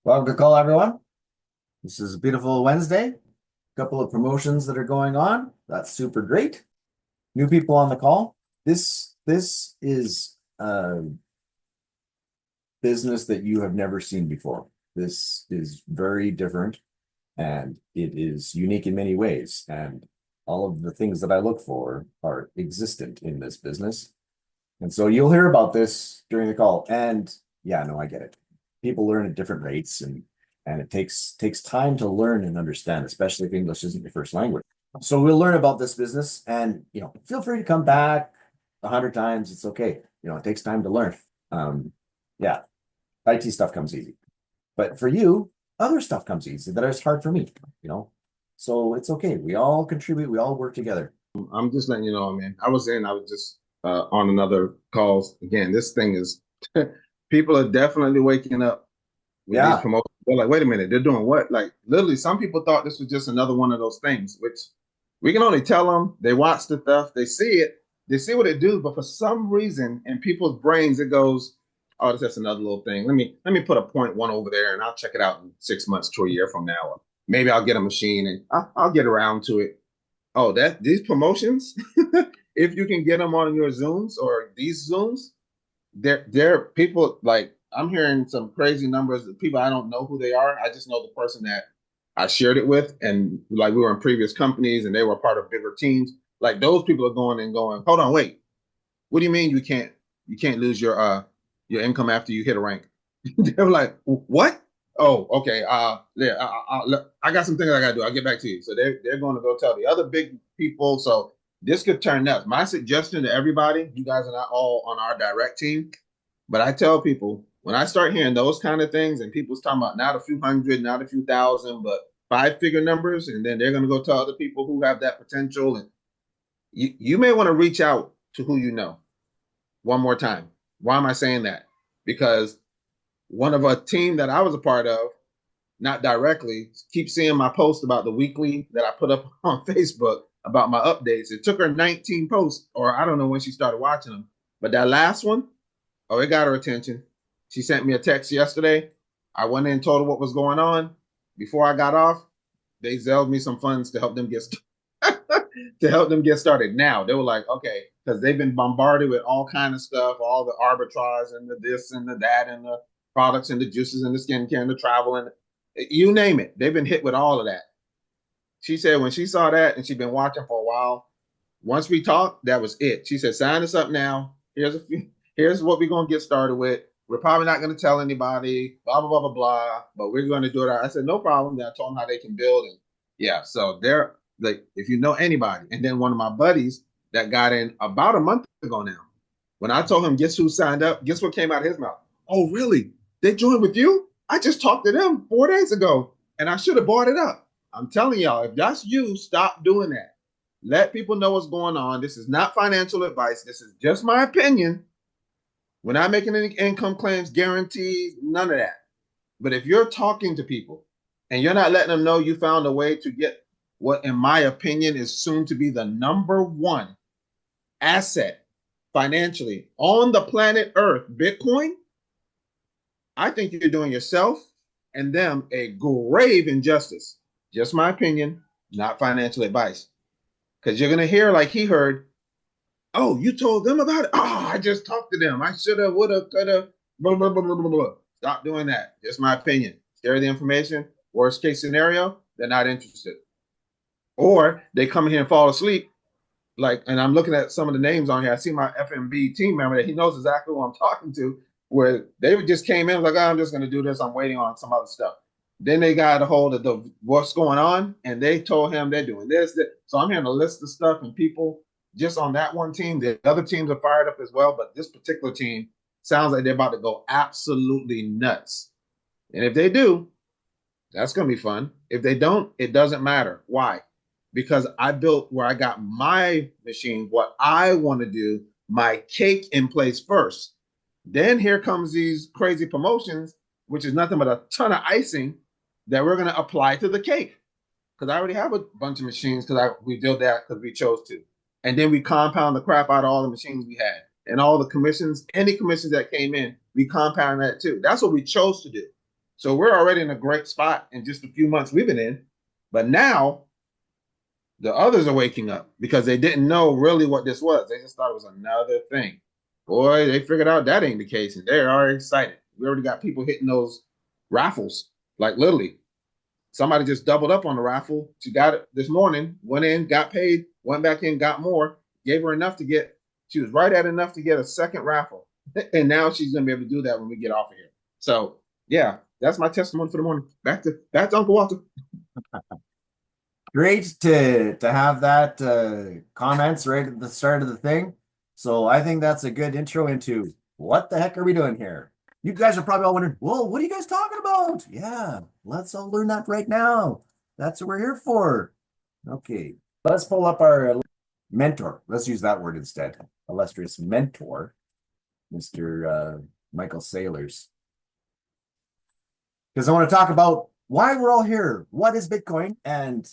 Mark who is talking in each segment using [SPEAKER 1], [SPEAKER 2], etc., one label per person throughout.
[SPEAKER 1] Welcome to call, everyone. This is a beautiful Wednesday. A couple of promotions that are going on. That's super great. New people on the call. This is a business that you have never seen before. This is very different and it is unique in many ways. And all of the things that I look for are existent in this business. And so you'll hear about this during the call. And yeah, no, I get it. People learn at different rates and it takes time to learn and understand, especially if English isn't your first language. So we'll learn about this business and feel free to come back 100 times. It's okay. It takes time to learn. Yeah, IT stuff comes easy. But for you, other stuff comes easy that is hard for me. So it's okay. We all contribute, we all work together.
[SPEAKER 2] I'm just letting you know, man. I was just on another calls. Again, this thing is, people are definitely waking up with these
[SPEAKER 1] Yeah.
[SPEAKER 2] promotions. They're like, wait a minute, they're doing what? Like, literally, some people thought this was just another one of those things, which we can only tell them. They watch the stuff, they see it, they see what it do, but for some reason, in people's brains, it goes, oh, that's just another little thing. Let me put a point one over there, and I'll check it out in 6 months to a year from now. Or maybe I'll get a machine and I'll get around to it. Oh, that these promotions, if you can get them on your Zooms or these Zooms, they're people like I'm hearing some crazy numbers of people I don't know who they are. I just know the person that I shared it with, and like we were in previous companies and they were part of bigger teams. Like those people are going and going, hold on, wait, what do you mean you can't lose your income after you hit a rank? They were like, what? Oh, okay. Yeah, I got some things I got to do. I'll get back to you. So they're going to go tell the other big people. So this could turn nuts. My suggestion to everybody, you guys are not all on our direct team, but I tell people when I start hearing those kind of things and people's talking about not a few hundred, not a few thousand, but five-figure numbers, and then they're going to go tell other people who have that potential, and you may want to reach out to who you know. One more time. Why am I saying that? Because one of a team that I was a part of, not directly, keep seeing my post about the weekly that I put up on Facebook about my updates. It took her 19 posts, or I don't know when she started watching them. But that last one, oh, it got her attention. She sent me a text yesterday. I went in and told her what was going on. Before I got off, they zelled me some funds to help them get to help them get started. Now they were like, okay, because they've been bombarded with all kind of stuff, all the arbitrage and the this and the that and the products and the juices and the skincare and the travel and you name it. They've been hit with all of that. She said when she saw that and she'd been watching for a while, once we talked, that was it. She said, sign us up now. Here's what we're gonna get started with. We're probably not gonna tell anybody, blah blah blah blah blah, but we're gonna do it. I said, no problem. Then I told them how they can build and yeah, so they're like if you know anybody, and then one of my buddies that got in about a month ago now. When I told him, guess who signed up? Guess what came out of his mouth? Oh, really? They joined with you? I just talked to them 4 days ago and I should have bought it up. I'm telling y'all, if that's you, stop doing that. Let people know what's going on. This is not financial advice. This is just my opinion. We're not making any income claims, guarantees, none of that. But if you're talking to people and you're not letting them know you found a way to get what, in my opinion, is soon to be the number one asset financially on the planet Earth, Bitcoin, I think you're doing yourself and them a grave injustice. Just my opinion, not financial advice. Because you're going to hear, like he heard, oh, you told them about it? Oh, I just talked to them. I should have, would have, could have, blah, blah, blah, blah, blah, blah. Stop doing that. Just my opinion. Share the information. Worst case scenario, they're not interested. Or they come in here and fall asleep. Like, and I'm looking at some of the names on here. I see my FMB team member that he knows exactly who I'm talking to, where they just came in like, oh, I'm just going to do this. I'm waiting on some other stuff. Then they got a hold of the what's going on, and they told him they're doing this. That. So I'm hearing a list of stuff and people just on that one team. The other teams are fired up as well, but this particular team sounds like they're about to go absolutely nuts. And if they do, that's going to be fun. If they don't, it doesn't matter. Why? Because I built where I got my machine, what I want to do, my cake in place first. Then here comes these crazy promotions, which is nothing but a ton of icing that we're going to apply to the cake. Because I already have a bunch of machines because we did that because we chose to. And then we compound the crap out of all the machines we had. And all the commissions, any commissions that came in, we compound that too. That's what we chose to do. So we're already in a great spot in just a few months we've been in. But now the others are waking up because they didn't know really what this was. They just thought it was another thing. Boy, they figured out that ain't the case, and they're already excited. We already got people hitting those raffles, like literally. Somebody just doubled up on the raffle. She got it this morning, went in, got paid, went back in, got more, gave her enough to get, she was right at enough to get a second raffle. And now she's gonna be able to do that when we get off of here. So yeah, that's my testimony for the morning. Back to Uncle Walter.
[SPEAKER 1] Great to have that comments right at the start of the thing. So I think that's a good intro into what the heck are we doing here? You guys are probably all wondering, well, what are you guys talking about? Yeah, let's all learn that right now. That's what we're here for. Okay, let's pull up our mentor. Let's use that word instead. Illustrious mentor, Mr. Michael Saylors. Because I want to talk about why we're all here. What is Bitcoin and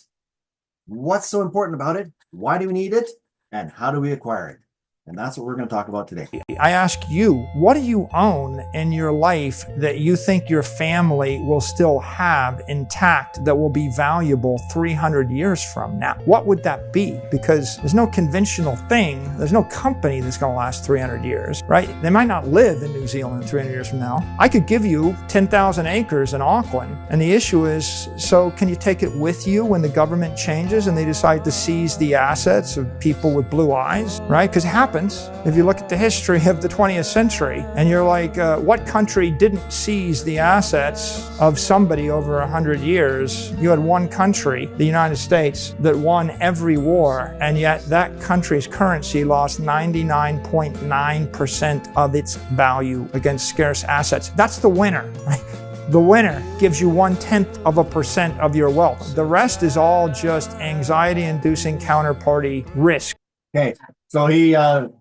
[SPEAKER 1] what's so important about it? Why do we need it? And how do we acquire it? And that's what we're going to talk about today.
[SPEAKER 3] I ask you, what do you own in your life that you think your family will still have intact that will be valuable 300 years from now? What would that be? Because there's no conventional thing, there's no company that's going to last 300 years, right? They might not live in New Zealand 300 years from now. I could give you 10,000 acres in Auckland, and the issue is, so can you take it with you when the government changes and they decide to seize the assets of people with blue eyes, right? Because it happens. If you look at the history of the 20th century and you're like, what country didn't seize the assets of somebody over 100 years? You had one country, the United States, that won every war, and yet that country's currency lost 99.9% of its value against scarce assets. That's the winner, right? The winner gives you 0.1% of your wealth. The rest is all just anxiety-inducing counterparty risk.
[SPEAKER 1] Okay, so he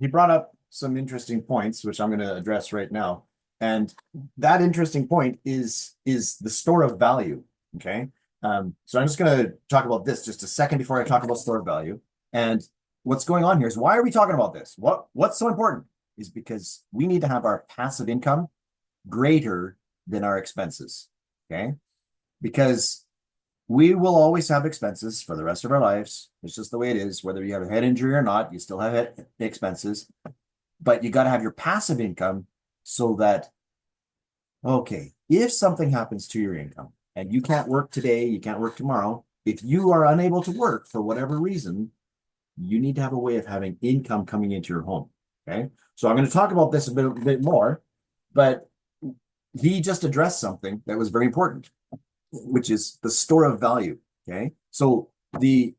[SPEAKER 1] brought up some interesting points, which I'm going to address right now. And that interesting point is the store of value. Okay, so I'm just going to talk about this just a second before I talk about store of value. And what's going on here is, why are we talking about this? What's so important is because we need to have our passive income greater than our expenses. Okay, because we will always have expenses for the rest of our lives. It's just the way it is. Whether you have a head injury or not, you still have expenses. But you got to have your passive income so that, okay, if something happens to your income and you can't work today, you can't work tomorrow, if you are unable to work for whatever reason, you need to have a way of having income coming into your home. Okay, so I'm going to talk about this a bit more, but he just addressed something that was very important, which is the store of value. Okay, so the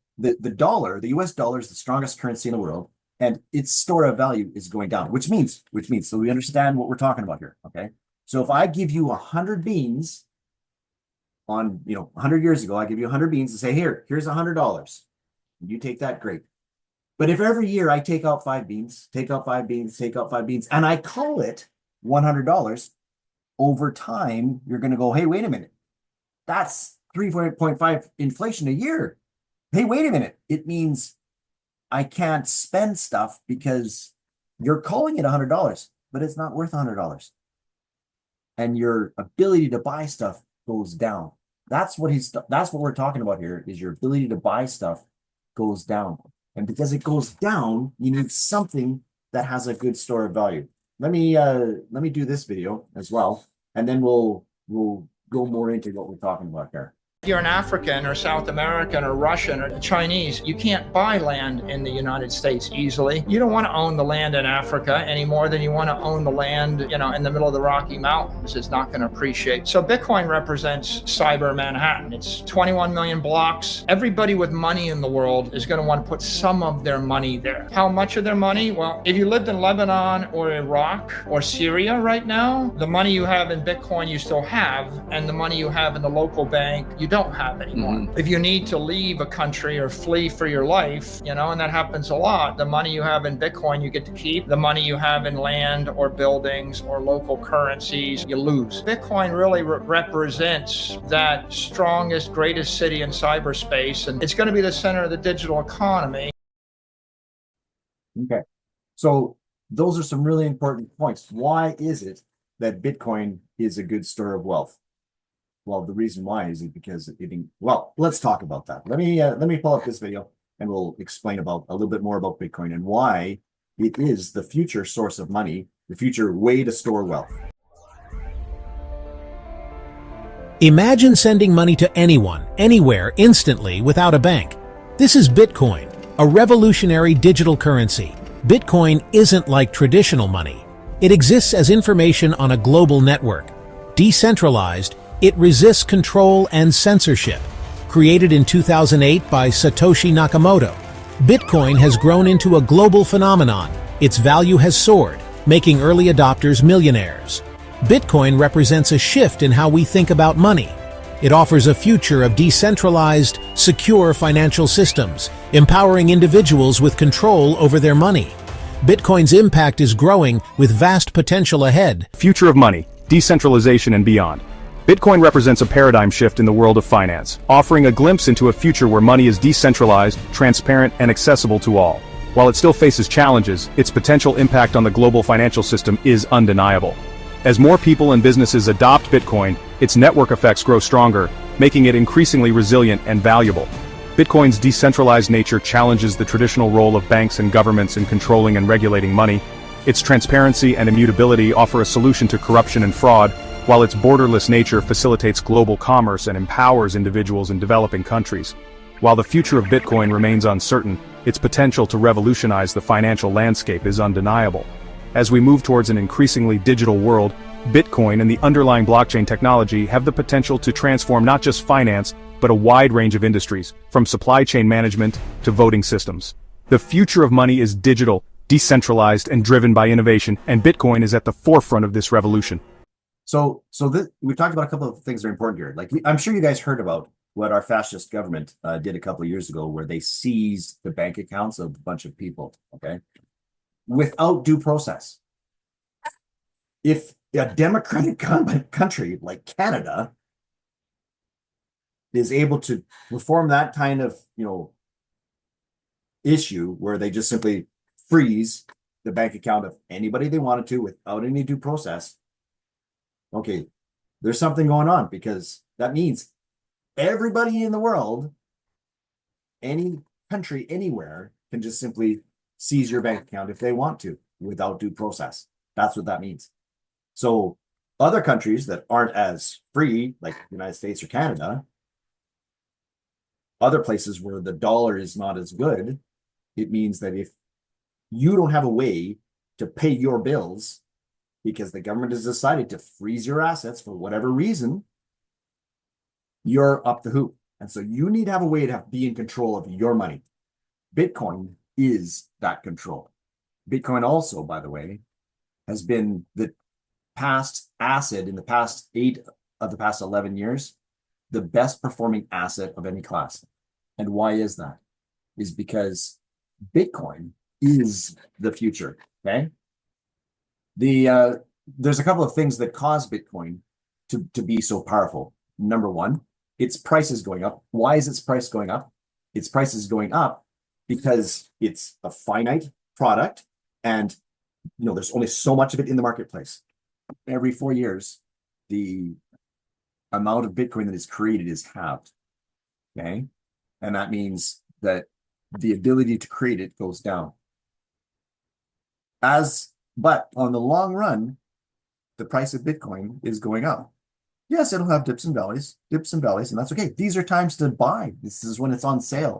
[SPEAKER 1] dollar, the US dollar, is the strongest currency in the world, and its store of value is going down, which means so we understand what we're talking about here. Okay, so if I give you 100 beans on 100 years ago, I give you 100 beans and say, here's $100, you take that, great. But if every year I take out 5 beans, take out 5 beans, take out 5 beans, and I call it $100, over time you're going to go, hey, wait a minute, that's 3.5 inflation a year. Hey, wait a minute. It means I can't spend stuff because you're calling it $100, but it's not worth $100. And your ability to buy stuff goes down. That's what we're talking about here, is your ability to buy stuff goes down. And because it goes down, you need something that has a good store of value. Let me do this video as well, and then we'll go more into what we're talking about here.
[SPEAKER 3] If you're an African or South American or Russian or Chinese, you can't buy land in the United States easily. You don't want to own the land in Africa any more than you want to own the land, in the middle of the Rocky Mountains. It's not going to appreciate. So Bitcoin represents cyber Manhattan. It's 21 million blocks. Everybody with money in the world is going to want to put some of their money there. How much of their money? Well, if you lived in Lebanon or Iraq or Syria right now, the money you have in Bitcoin you still have, and the money you have in the local bank you don't have anymore. Mm-hmm. If you need to leave a country or flee for your life, and that happens a lot, the money you have in Bitcoin you get to keep. The money you have in land or buildings or local currencies, you lose. Bitcoin really represents that strongest, greatest city in cyberspace, and it's going to be the center of the digital economy.
[SPEAKER 1] Okay, so those are some really important points. Why is it that Bitcoin is a good store of wealth? Well, the reason why is because well, let's talk about that. Let me pull up this video and we'll explain about a little bit more about Bitcoin and why it is the future source of money, the future way to store wealth.
[SPEAKER 4] Imagine sending money to anyone, anywhere, instantly without a bank. This is Bitcoin, a revolutionary digital currency. Bitcoin isn't like traditional money. It exists as information on a global network. Decentralized, it resists control and censorship. Created in 2008 by Satoshi Nakamoto, Bitcoin has grown into a global phenomenon. Its value has soared, making early adopters millionaires. Bitcoin represents a shift in how we think about money. It offers a future of decentralized, secure financial systems, empowering individuals with control over their money. Bitcoin's impact is growing with vast potential ahead.
[SPEAKER 5] Future of money, decentralization and beyond. Bitcoin represents a paradigm shift in the world of finance, offering a glimpse into a future where money is decentralized, transparent, and accessible to all. While it still faces challenges, its potential impact on the global financial system is undeniable. As more people and businesses adopt Bitcoin, its network effects grow stronger, making it increasingly resilient and valuable. Bitcoin's decentralized nature challenges the traditional role of banks and governments in controlling and regulating money. Its transparency and immutability offer a solution to corruption and fraud, while its borderless nature facilitates global commerce and empowers individuals in developing countries. While the future of Bitcoin remains uncertain, its potential to revolutionize the financial landscape is undeniable. As we move towards an increasingly digital world, Bitcoin and the underlying blockchain technology have the potential to transform not just finance, but a wide range of industries, from supply chain management to voting systems. The future of money is digital, decentralized, and driven by innovation, and Bitcoin is at the forefront of this revolution.
[SPEAKER 1] So we've talked about a couple of things that are important here. Like, I'm sure you guys heard about what our fascist government did a couple of years ago, where they seized the bank accounts of a bunch of people, okay, without due process. If a democratic country like Canada is able to perform that kind of, issue where they just simply freeze the bank account of anybody they wanted to without any due process, okay, there's something going on, because that means everybody in the world, any country, anywhere, can just simply seize your bank account if they want to without due process. That's what that means. So other countries that aren't as free, like the United States or Canada, other places where the dollar is not as good, it means that if you don't have a way to pay your bills because the government has decided to freeze your assets for whatever reason, you're up the hoop. And so you need to have a way to be in control of your money. Bitcoin is that control. Bitcoin also, by the way, has been the past asset in the past 8 of the past 11 years, the best performing asset of any class. And why is that? Is because Bitcoin is the future, okay? There's a couple of things that cause Bitcoin to be so powerful. Number one, its price is going up. Why is its price going up? Its price is going up because it's a finite product, and there's only so much of it in the marketplace. Every 4 years, the amount of Bitcoin that is created is halved. Okay, and that means that the ability to create it goes down. But on the long run, the price of Bitcoin is going up. Yes, it'll have dips and valleys, and that's okay. These are times to buy. This is when it's on sale,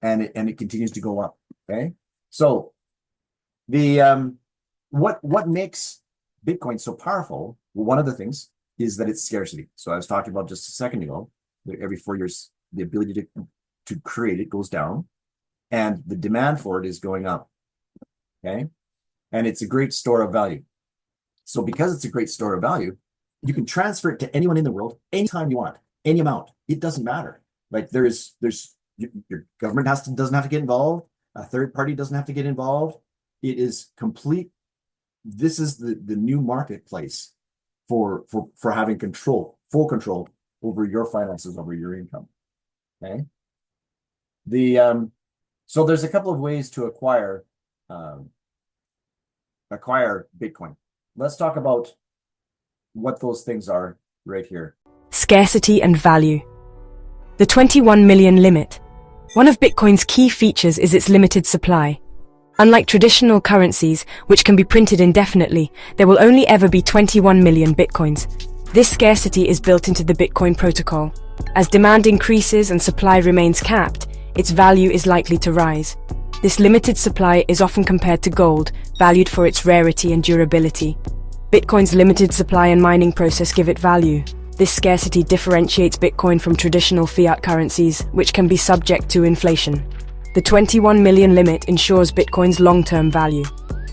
[SPEAKER 1] and it continues to go up. Okay, so the what makes Bitcoin so powerful? Well, one of the things is that it's scarcity. So I was talking about just a second ago, that every 4 years, the ability to create it goes down, and the demand for it is going up. Okay, and it's a great store of value. So because it's a great store of value, you can transfer it to anyone in the world anytime you want, any amount. It doesn't matter. Like your government doesn't have to get involved. A third party doesn't have to get involved. It is complete. This is the new marketplace for having full control over your finances, over your income. Okay. So there's a couple of ways to acquire Bitcoin. Let's talk about what those things are right here.
[SPEAKER 6] Scarcity and value. The 21 million limit. One of Bitcoin's key features is its limited supply. Unlike traditional currencies, which can be printed indefinitely, there will only ever be 21 million Bitcoins. This scarcity is built into the Bitcoin protocol. As demand increases and supply remains capped, its value is likely to rise. This limited supply is often compared to gold, valued for its rarity and durability. Bitcoin's limited supply and mining process give it value. This scarcity differentiates Bitcoin from traditional fiat currencies, which can be subject to inflation. The 21 million limit ensures Bitcoin's long-term value.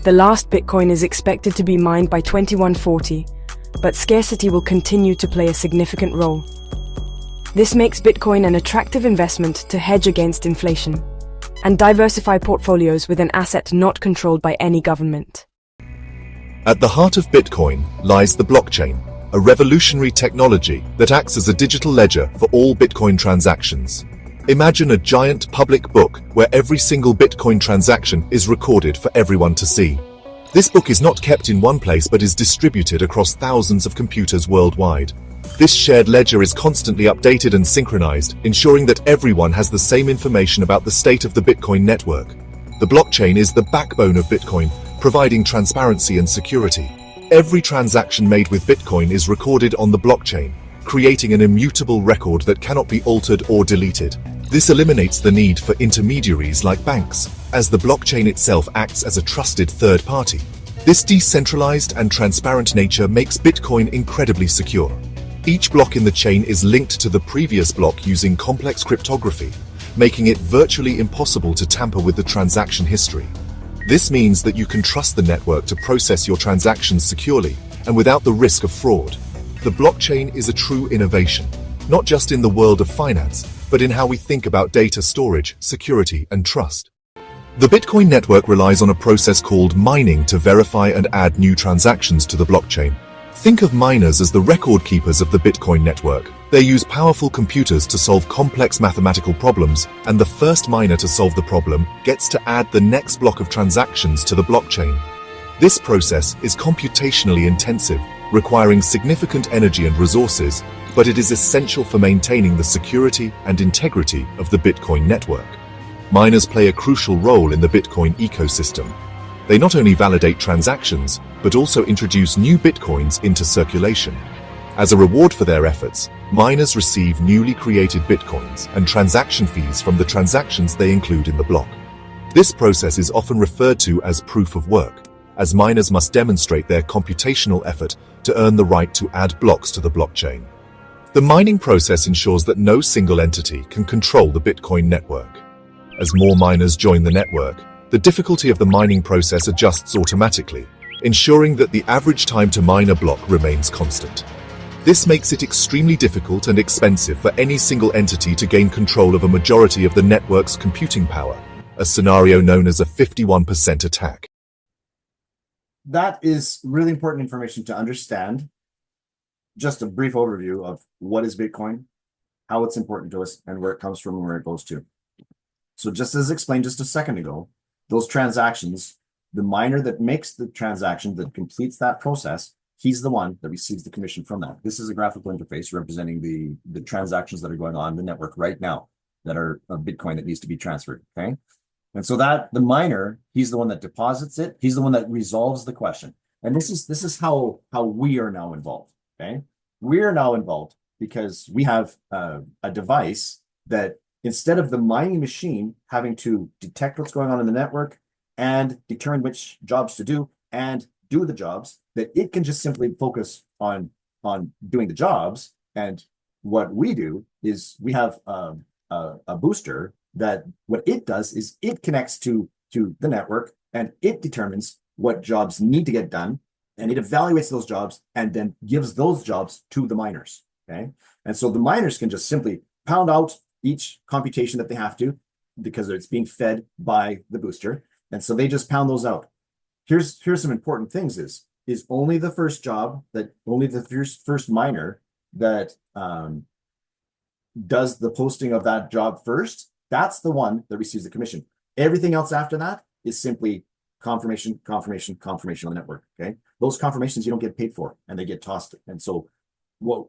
[SPEAKER 6] The last Bitcoin is expected to be mined by 2140, but scarcity will continue to play a significant role. This makes Bitcoin an attractive investment to hedge against inflation and diversify portfolios with an asset not controlled by any government.
[SPEAKER 7] At the heart of Bitcoin lies the blockchain, a revolutionary technology that acts as a digital ledger for all Bitcoin transactions. Imagine a giant public book where every single Bitcoin transaction is recorded for everyone to see. This book is not kept in one place but is distributed across thousands of computers worldwide. This shared ledger is constantly updated and synchronized, ensuring that everyone has the same information about the state of the Bitcoin network. The blockchain is the backbone of Bitcoin, providing transparency and security. Every transaction made with Bitcoin is recorded on the blockchain, creating an immutable record that cannot be altered or deleted. This eliminates the need for intermediaries like banks, as the blockchain itself acts as a trusted third party. This decentralized and transparent nature makes Bitcoin incredibly secure. Each block in the chain is linked to the previous block using complex cryptography, making it virtually impossible to tamper with the transaction history. This means that you can trust the network to process your transactions securely and without the risk of fraud. The blockchain is a true innovation, not just in the world of finance, but in how we think about data storage, security, and trust. The Bitcoin network relies on a process called mining to verify and add new transactions to the blockchain. Think of miners as the record keepers of the Bitcoin network. They use powerful computers to solve complex mathematical problems, and the first miner to solve the problem gets to add the next block of transactions to the blockchain. This process is computationally intensive, requiring significant energy and resources, but it is essential for maintaining the security and integrity of the Bitcoin network. Miners play a crucial role in the Bitcoin ecosystem. They not only validate transactions, but also introduce new Bitcoins into circulation. As a reward for their efforts, miners receive newly created Bitcoins and transaction fees from the transactions they include in the block. This process is often referred to as proof of work, as miners must demonstrate their computational effort to earn the right to add blocks to the blockchain. The mining process ensures that no single entity can control the Bitcoin network. As more miners join the network, the difficulty of the mining process adjusts automatically, ensuring that the average time to mine a block remains constant. This makes it extremely difficult and expensive for any single entity to gain control of a majority of the network's computing power, a scenario known as a 51% attack.
[SPEAKER 1] That is really important information to understand. Just a brief overview of what is Bitcoin, how it's important to us, and where it comes from and where it goes to. So just as explained just a second ago, those transactions, the miner that makes the transaction, that completes that process, he's the one that receives the commission from that. This is a graphical interface representing the transactions that are going on in the network right now that are a Bitcoin that needs to be transferred, okay? And so that the miner, he's the one that deposits it. He's the one that resolves the question. And this is how we are now involved, okay? We are now involved because we have a device that instead of the mining machine having to detect what's going on in the network and determine which jobs to do and do the jobs, that it can just simply focus on doing the jobs. And what we do is we have a booster that what it does is it connects to the network and it determines what jobs need to get done, and it evaluates those jobs and then gives those jobs to the miners, okay? And so the miners can just simply pound out each computation that they have to because it's being fed by the booster. And so they just pound those out. Here's some important things is only the first job, that only the first miner that does the posting of that job first, that's the one that receives the commission. Everything else after that is simply confirmation on the network. Okay. Those confirmations you don't get paid for, and they get tossed. And so what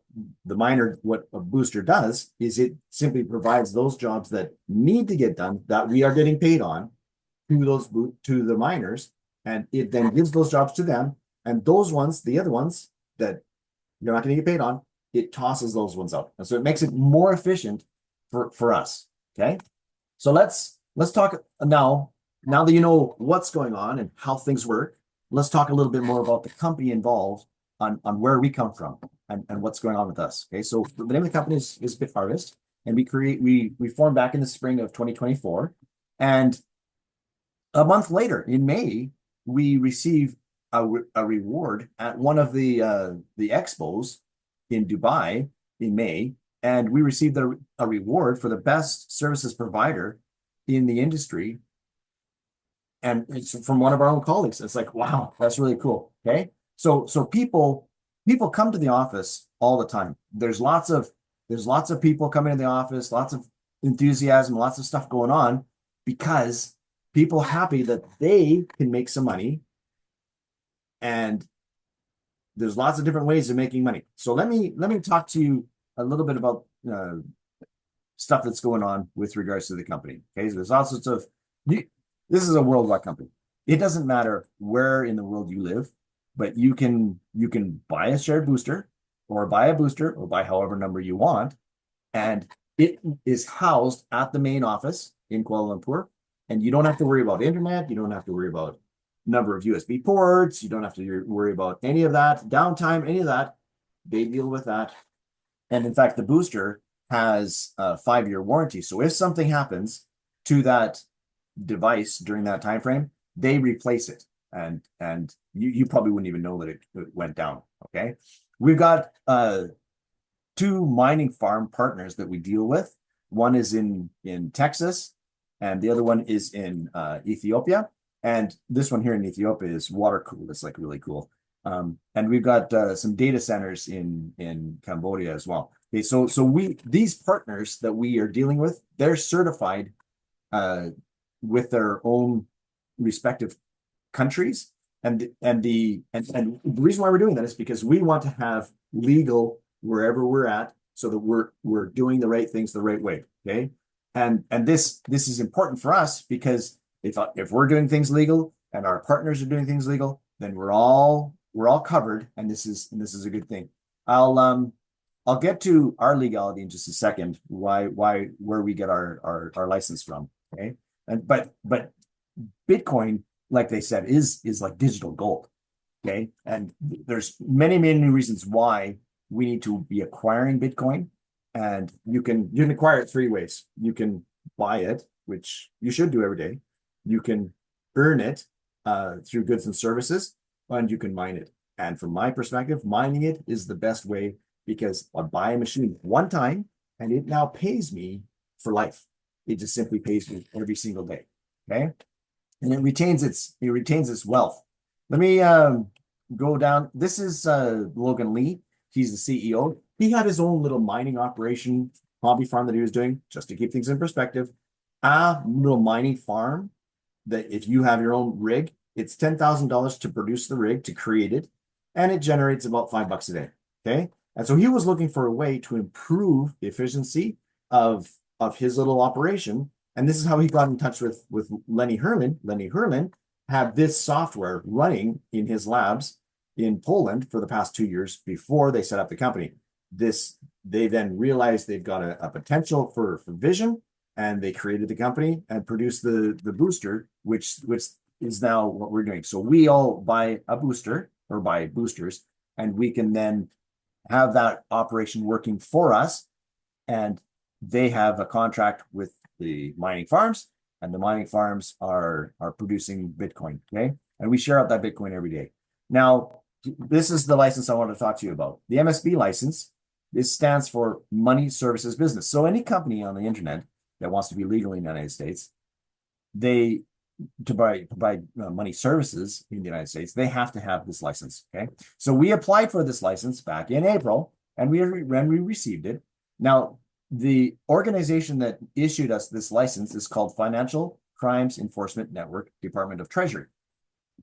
[SPEAKER 1] a booster does is it simply provides those jobs that need to get done that we are getting paid on to the miners, and it then gives those jobs to them. And those ones, the other ones that you're not going to get paid on, it tosses those ones out. And so it makes it more efficient for us. Okay. So let's talk now that you know what's going on and how things work. Let's talk a little bit more about the company involved on where we come from and what's going on with us. Okay. So the name of the company is BitHarvest, and we formed back in the spring of 2024. And a month later, in May, we received a reward at one of the expos in Dubai in May, and we received a reward for the best services provider in the industry, and it's from one of our own colleagues. It's like, wow, that's really cool. Okay, so people come to the office all the time. There's lots of people coming to the office, lots of enthusiasm, lots of stuff going on, because people are happy that they can make some money, and there's lots of different ways of making money. So let me talk to you a little bit about stuff that's going on with regards to the company. Okay, so there's all sorts of. This is a worldwide company. It doesn't matter where in the world you live, but you can buy a shared booster, or buy a booster, or buy however number you want, and it is housed at the main office in Kuala Lumpur. And you don't have to worry about internet. You don't have to worry about number of USB ports. You don't have to worry about any of that, downtime, any of that. They deal with that. And in fact, the booster has a 5-year warranty. So if something happens to that device during that time frame, they replace it. And you probably wouldn't even know that it went down. Okay. We've got 2 mining farm partners that we deal with. One is in Texas, and the other one is in Ethiopia. And this one here in Ethiopia is water cooled. It's like really cool. And we've got some data centers in Cambodia as well. Okay, so these partners that we are dealing with, they're certified with their own respective countries. And the reason why we're doing that is because we want to have legal wherever we're at, so that we're doing the right things the right way. Okay. And this is important for us, because if we're doing things legal and our partners are doing things legal, then we're all covered, and this is a good thing. I'll get to our legality in just a second, where we get our license from. Okay. But Bitcoin, like they said, is like digital gold. Okay. And there's many reasons why we need to be acquiring Bitcoin. And you can acquire it 3 ways. You can buy it, which you should do every day. You can earn it through goods and services, and you can mine it. And from my perspective, mining it is the best way, because I buy a machine one time and it now pays me for life. It just simply pays me every single day. Okay. And it retains its wealth. Let me go down. This is Logan Lee. He's the CEO. He had his own little mining operation, hobby farm that he was doing, just to keep things in perspective. A little mining farm that, if you have your own rig, it's $10,000 to produce the rig, to create it, and it generates about $5 a day. Okay. And so he was looking for a way to improve the efficiency of his little operation. And this is how he got in touch with Lenny Herman. Lenny Herman had this software running in his labs in Poland for the past 2 years before they set up the company. They then realized they've got a potential for vision, and they created the company and produced the booster, which is now what we're doing. So we all buy a booster, or buy boosters, and we can then have that operation working for us. And they have a contract with the mining farms, and the mining farms are producing Bitcoin. Okay. And we share out that Bitcoin every day. Now, this is the license I want to talk to you about. The MSB license, this stands for Money Services Business. So any company on the internet that wants to be legal in the United States, to provide money services in the United States, they have to have this license. Okay. So we applied for this license back in April, and we received it. Now, the organization that issued us this license is called Financial Crimes Enforcement Network, Department of Treasury.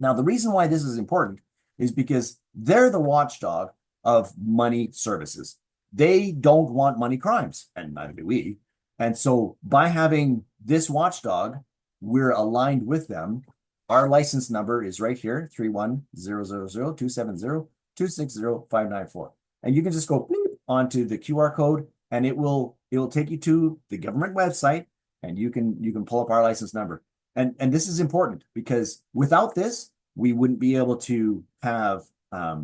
[SPEAKER 1] Now, the reason why this is important is because they're the watchdog of money services. They don't want money crimes, and neither do we. And so by having this watchdog, we're aligned with them. Our license number is right here, 310002702605994. And you can just go onto the QR code and it will take you to the government website and you can pull up our license number. And this is important because without this, we wouldn't be able to have a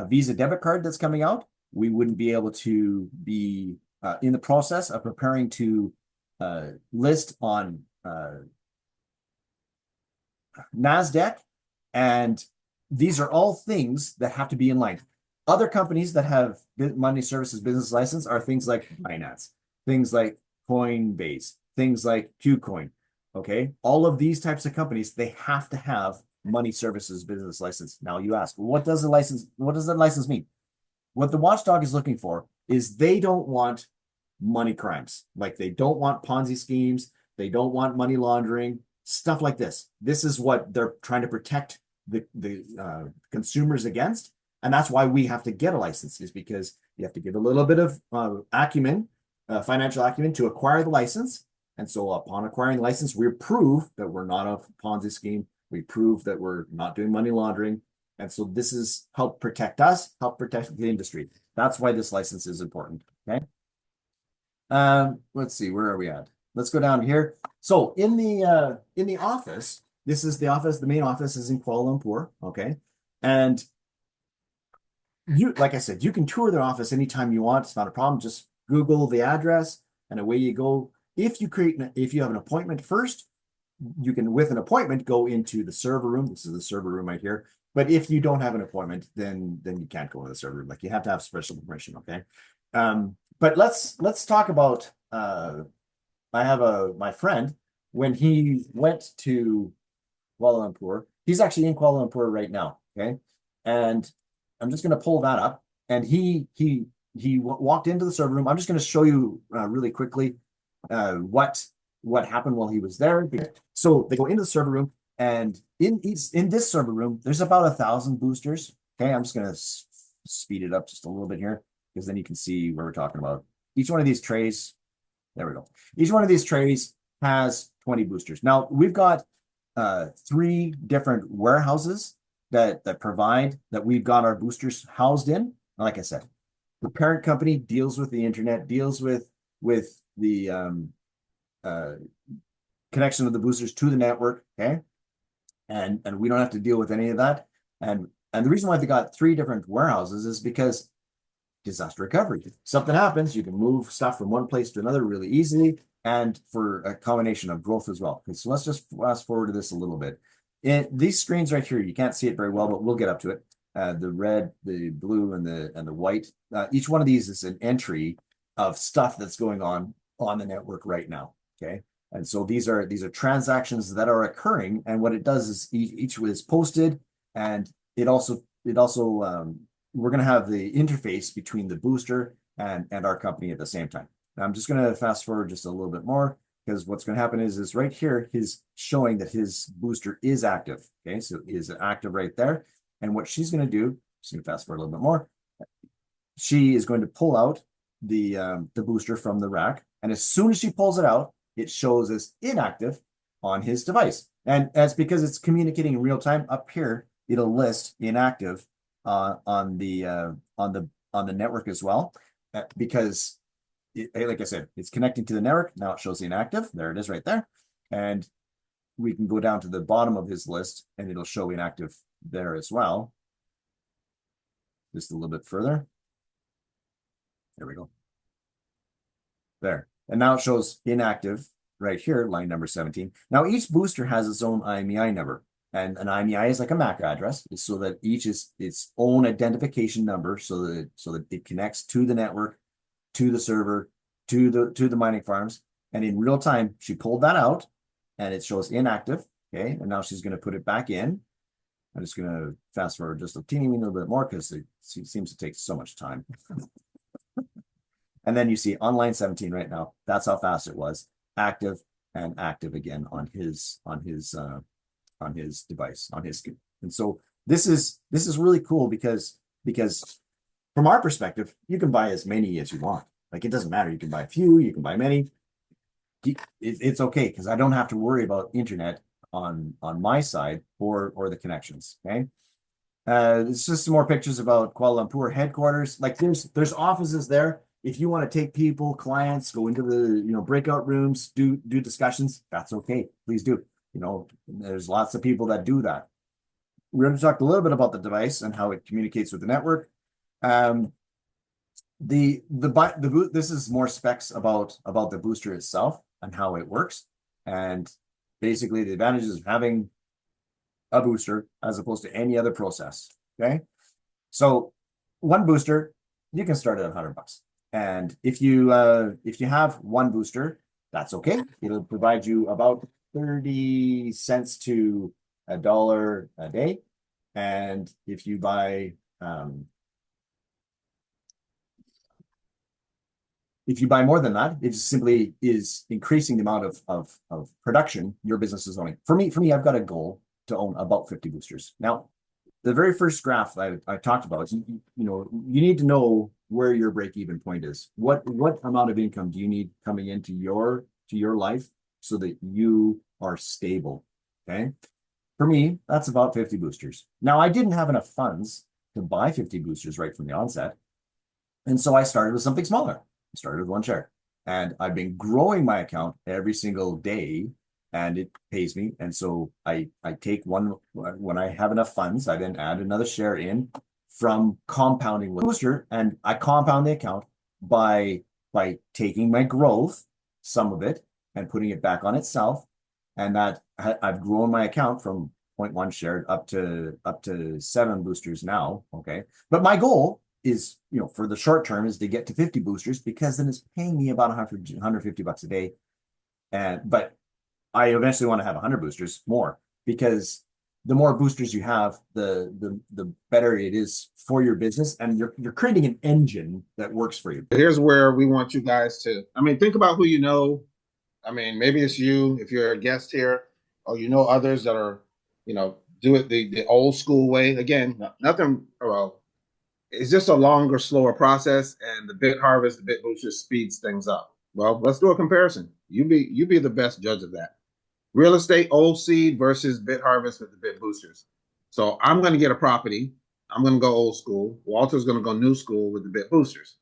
[SPEAKER 1] Visa debit card that's coming out. We wouldn't be able to be in the process of preparing to list on NASDAQ. And these are all things that have to be in line. Other companies that have money services business license are things like Binance, things like Coinbase, things like Qcoin. Okay, all of these types of companies, they have to have money services business license. Now you ask, what does the license mean? What the watchdog is looking for is they don't want money crimes. Like they don't want Ponzi schemes. They don't want money laundering, stuff like this. This is what they're trying to protect the consumers against. And that's why we have to get a license, is because you have to give a little bit of acumen, financial acumen to acquire the license. And so upon acquiring the license, we prove that we're not a Ponzi scheme. We prove that we're not doing money laundering. And so this is help protect us, help protect the industry. That's why this license is important. Okay. Let's see, where are we at? Let's go down here. So in the office, this is the office, the main office is in Kuala Lumpur. Okay. And you, like I said, you can tour their office anytime you want. It's not a problem. Just Google the address and away you go. If you have an appointment first, you can, with an appointment, go into the server room. This is the server room right here. But if you don't have an appointment, then you can't go to the server room. Like you have to have special permission. Okay. But let's talk about. I have my friend, when he went to Kuala Lumpur. He's actually in Kuala Lumpur right now. Okay, and I'm just going to pull that up. And he walked into the server room. I'm just going to show you really quickly what happened while he was there. So they go into the server room, and in this server room, there's about 1,000 boosters. Okay, I'm just going to speed it up just a little bit here, because then you can see where we're talking about. Each one of these trays, there we go. Each one of these trays has 20 boosters. Now we've got 3 different warehouses that we've got our boosters housed in. Like I said, the parent company deals with the internet, deals with the connection of the boosters to the network. Okay, and we don't have to deal with any of that. And the reason why they got 3 different warehouses is because disaster recovery. Something happens, you can move stuff from one place to another really easily, and for a combination of growth as well. Okay, so let's just fast forward to this a little bit. In these screens right here, you can't see it very well, but we'll get up to it. The red, the blue, and the white. Each one of these is an entry of stuff that's going on the network right now. Okay, and so these are transactions that are occurring, and what it does is each is posted, and it also we're going to have the interface between the booster and our company at the same time. Now I'm just going to fast forward just a little bit more, because what's going to happen is right here, he's showing that his booster is active. Okay, so it is active right there. And what she's going to do, just going to fast forward a little bit more. She is going to pull out the booster from the rack, and as soon as she pulls it out, it shows as inactive on his device. And that's because it's communicating in real time. Up here, it'll list inactive on the network as well, because like I said, it's connecting to the network. Now it shows inactive. There it is right there. And we can go down to the bottom of his list and it'll show inactive there as well. Just a little bit further. There we go. There. And now it shows inactive right here, line number 17. Now each booster has its own IMEI number. And an IMEI is like a MAC address, so that each is its own identification number, so that it connects to the network, to the server, to the mining farms. And in real time, she pulled that out and it shows inactive. Okay, and now she's going to put it back in. I'm just going to fast forward just a teeny little bit more, because it seems to take so much time. And then you see on line 17 right now, that's how fast it was. Active and active again on his on his device, on his screen. And so this is really cool because from our perspective, you can buy as many as you want. Like, it doesn't matter. You can buy a few, you can buy many. It's okay because I don't have to worry about internet on my side or the connections. Okay. It's just some more pictures about Kuala Lumpur headquarters. Like, there's offices there. If you want to take people, clients, go into the breakout rooms, do discussions, that's okay. Please do. There's lots of people that do that. We're going to talk a little bit about the device and how it communicates with the network. This is more specs about the booster itself and how it works, and basically the advantages of having a booster as opposed to any other process. Okay, so one booster, you can start at $100, and if you have one booster, that's okay. It'll provide you about 30 cents to $1 a day, and if you buy more than that, it just simply is increasing the amount of production your business is owning. For me, I've got a goal to own about 50 boosters. Now, the very first graph I talked about is, you need to know where your break-even point is. What amount of income do you need coming into your life so that you are stable? Okay. For me, that's about 50 boosters. Now, I didn't have enough funds to buy 50 boosters right from the onset. And so I started with something smaller. I started with one share. And I've been growing my account every single day, and it pays me. And so I take one, when I have enough funds, I then add another share in from compounding with booster, and I compound the account by taking my growth, some of it, and putting it back on itself. And that I've grown my account from 0.1 shared up to 7 boosters now. Okay. But my goal is, for the short term, is to get to 50 boosters, because then it's paying me about $150 a day. But I eventually want to have 100 boosters more, because the more boosters you have, the better it is for your business, and you're creating an engine that works for you.
[SPEAKER 2] Here's where we want you guys to, think about who you know. Maybe it's you if you're a guest here, or others that are, do it the old school way. Again, nothing. Well, it's just a longer, slower process, and the BitHarvest, the BitBooster speeds things up. Well, let's do a comparison. You be the best judge of that. Real estate, old seed versus BitHarvest with the Bit Boosters. So I'm going to get a property. I'm going to go old school. Walter's going to go new school with the Bit Boosters.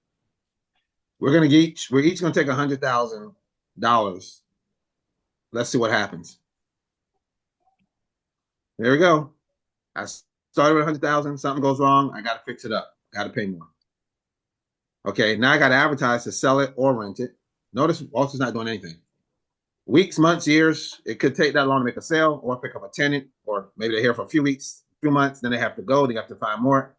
[SPEAKER 2] We're each going to take $100,000. Let's see what happens. There we go. I started with 100,000. Something goes wrong. I got to fix it up. Got to pay more. Okay, now I got to advertise to sell it or rent it. Notice Walter's not doing anything. Weeks, months, years. It could take that long to make a sale or pick up a tenant, or maybe they're here for a few weeks, a few months. Then they have to go. They have to find more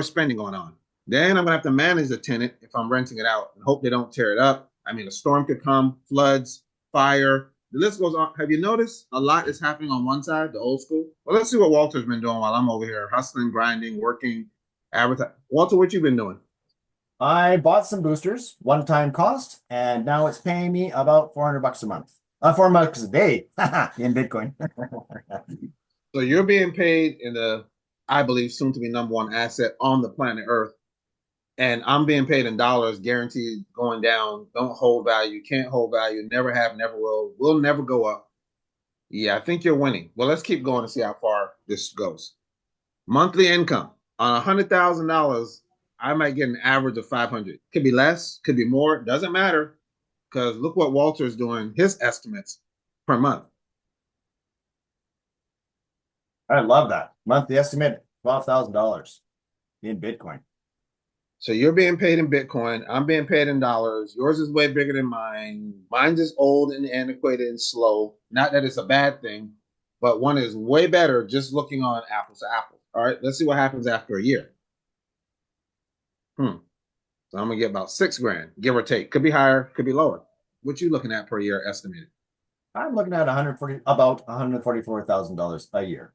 [SPEAKER 2] spending going on. Then I'm going to have to manage the tenant if I'm renting it out and hope they don't tear it up. A storm could come, floods, fire. The list goes on. Have you noticed a lot is happening on one side, the old school? Well, let's see what Walter's been doing while I'm over here hustling, grinding, working, advertising. Walter, what you been doing?
[SPEAKER 1] I bought some boosters, one-time cost, and now it's paying me about $400 a month. $4 a day in Bitcoin.
[SPEAKER 2] So you're being paid in the, I believe, soon to be #1 asset on the planet Earth. And I'm being paid in dollars, guaranteed going down, don't hold value, can't hold value, never have, never will never go up. Yeah, I think you're winning. Well, let's keep going and see how far this goes. Monthly income on $100,000, I might get an average of 500. Could be less, could be more, doesn't matter. Because look what Walter's doing, his estimates per month.
[SPEAKER 1] I love that. Monthly estimate, $12,000 in Bitcoin.
[SPEAKER 2] So you're being paid in Bitcoin. I'm being paid in dollars. Yours is way bigger than mine. Mine's is old and antiquated and slow. Not that it's a bad thing, but one is way better just looking on apples to apples. All right, let's see what happens after a year. So I'm going to get about $6,000, give or take. Could be higher, could be lower. What you looking at per year estimated?
[SPEAKER 1] I'm looking at about $144,000 a year.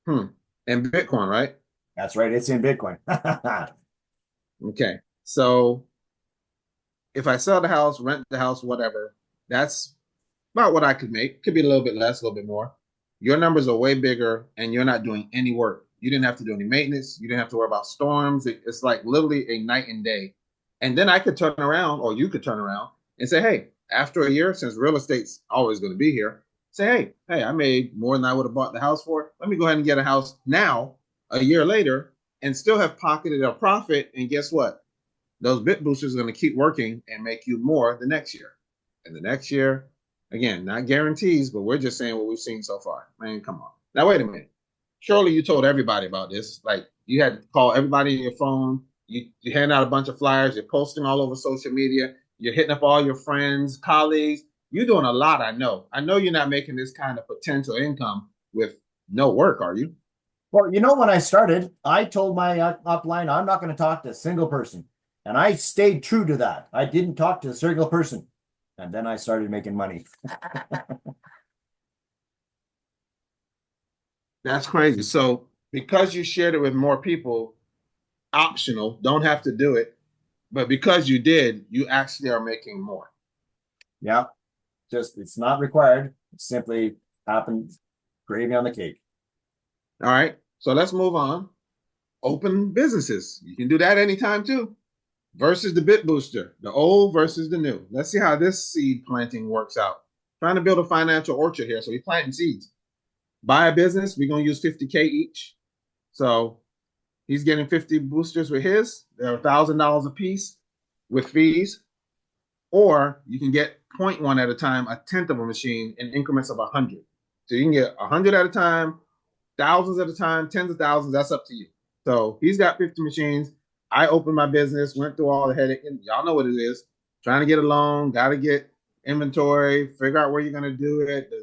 [SPEAKER 2] In Bitcoin, right?
[SPEAKER 1] That's right. It's in Bitcoin.
[SPEAKER 2] Okay. So if I sell the house, rent the house, whatever, that's about what I could make. Could be a little bit less, a little bit more. your numbers are way bigger and you're not doing any work. You didn't have to do any maintenance. You didn't have to worry about storms. It's like literally a night and day. And then I could turn around, or you could turn around and say, hey, after a year, since real estate's always going to be here, say, hey, I made more than I would have bought the house for. Let me go ahead and get a house now, a year later, and still have pocketed a profit. And guess what? Those bit boosters are going to keep working and make you more the next year. And the next year, again, not guarantees, but we're just saying what we've seen so far. Man, come on. Now, wait a minute. Surely you told everybody about this. Like, you had to call everybody on your phone. You hand out a bunch of flyers. You're posting all over social media. You're hitting up all your friends, colleagues. You're doing a lot, I know. I know you're not making this kind of potential income with no work, are you?
[SPEAKER 1] Well, you know, when I started, I told my upline, I'm not going to talk to a single person. And I stayed true to that. I didn't talk to a single person. And then I started making money.
[SPEAKER 2] That's crazy. So because you shared it with more people, optional, don't have to do it. But because you did, you actually are making more.
[SPEAKER 1] Yeah. Just, it's not required. It simply happens. Gravy on the cake.
[SPEAKER 2] All right. So let's move on. Open businesses. You can do that anytime too. Versus the bit booster, the old versus the new. Let's see how this seed planting works out. Trying to build a financial orchard here. So we're planting seeds. Buy a business, we're going to use 50K each. So he's getting 50 boosters with his. They're $1,000 a piece with fees. Or you can get 0.1 at a time, a tenth of a machine in increments of 100. So you can get 100 at a time, thousands at a time, tens of thousands. That's up to you. So he's got 50 machines. I opened my business, went through all the headache, and y'all know what it is. Trying to get a loan, got to get inventory, figure out where you're going to do it,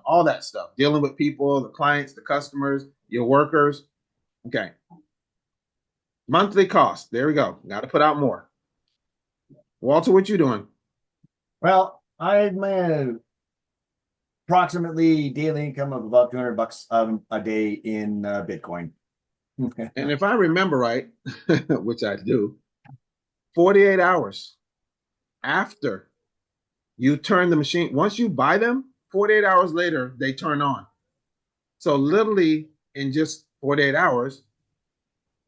[SPEAKER 2] all that stuff. Dealing with people, the clients, the customers, your workers. Okay. Monthly cost. There we go. Got to put out more. Walter, what you doing?
[SPEAKER 1] Well, I'm approximately daily income of about $200 a day in Bitcoin.
[SPEAKER 2] And if I remember right, which I do, 48 hours after you turn the machine, once you buy them, 48 hours later, they turn on. So literally in just 48 hours,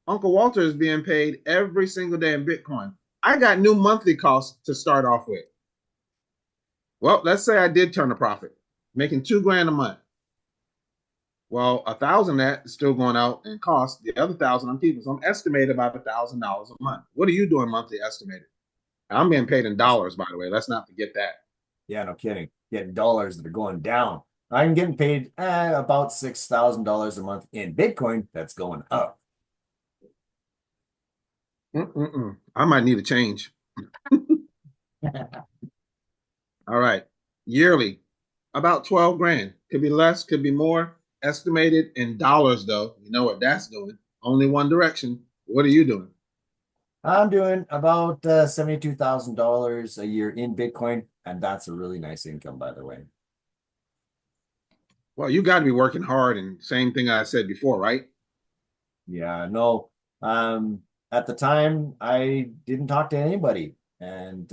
[SPEAKER 2] Uncle Walter is being paid every single day in Bitcoin. I got new monthly costs to start off with. Well, let's say I did turn a profit, making $2,000 a month. Well, 1,000 that is still going out in cost. The other 1,000 I'm keeping. So I'm estimated about $1,000 a month. What are you doing monthly estimated? I'm being paid in dollars, by the way. Let's not forget that.
[SPEAKER 1] Yeah, no kidding. Getting dollars that are going down. I'm getting paid about $6,000 a month in Bitcoin. That's going up.
[SPEAKER 2] I might need a change. All right. Yearly, about 12 grand. Could be less, could be more. Estimated in dollars, though. You know what that's doing. Only one direction. What are you doing?
[SPEAKER 1] I'm doing about $72,000 a year in Bitcoin, and that's a really nice income, by the way.
[SPEAKER 2] Well, you got to be working hard, and same thing I said before, right?
[SPEAKER 1] Yeah, no. At the time, I didn't talk to anybody, and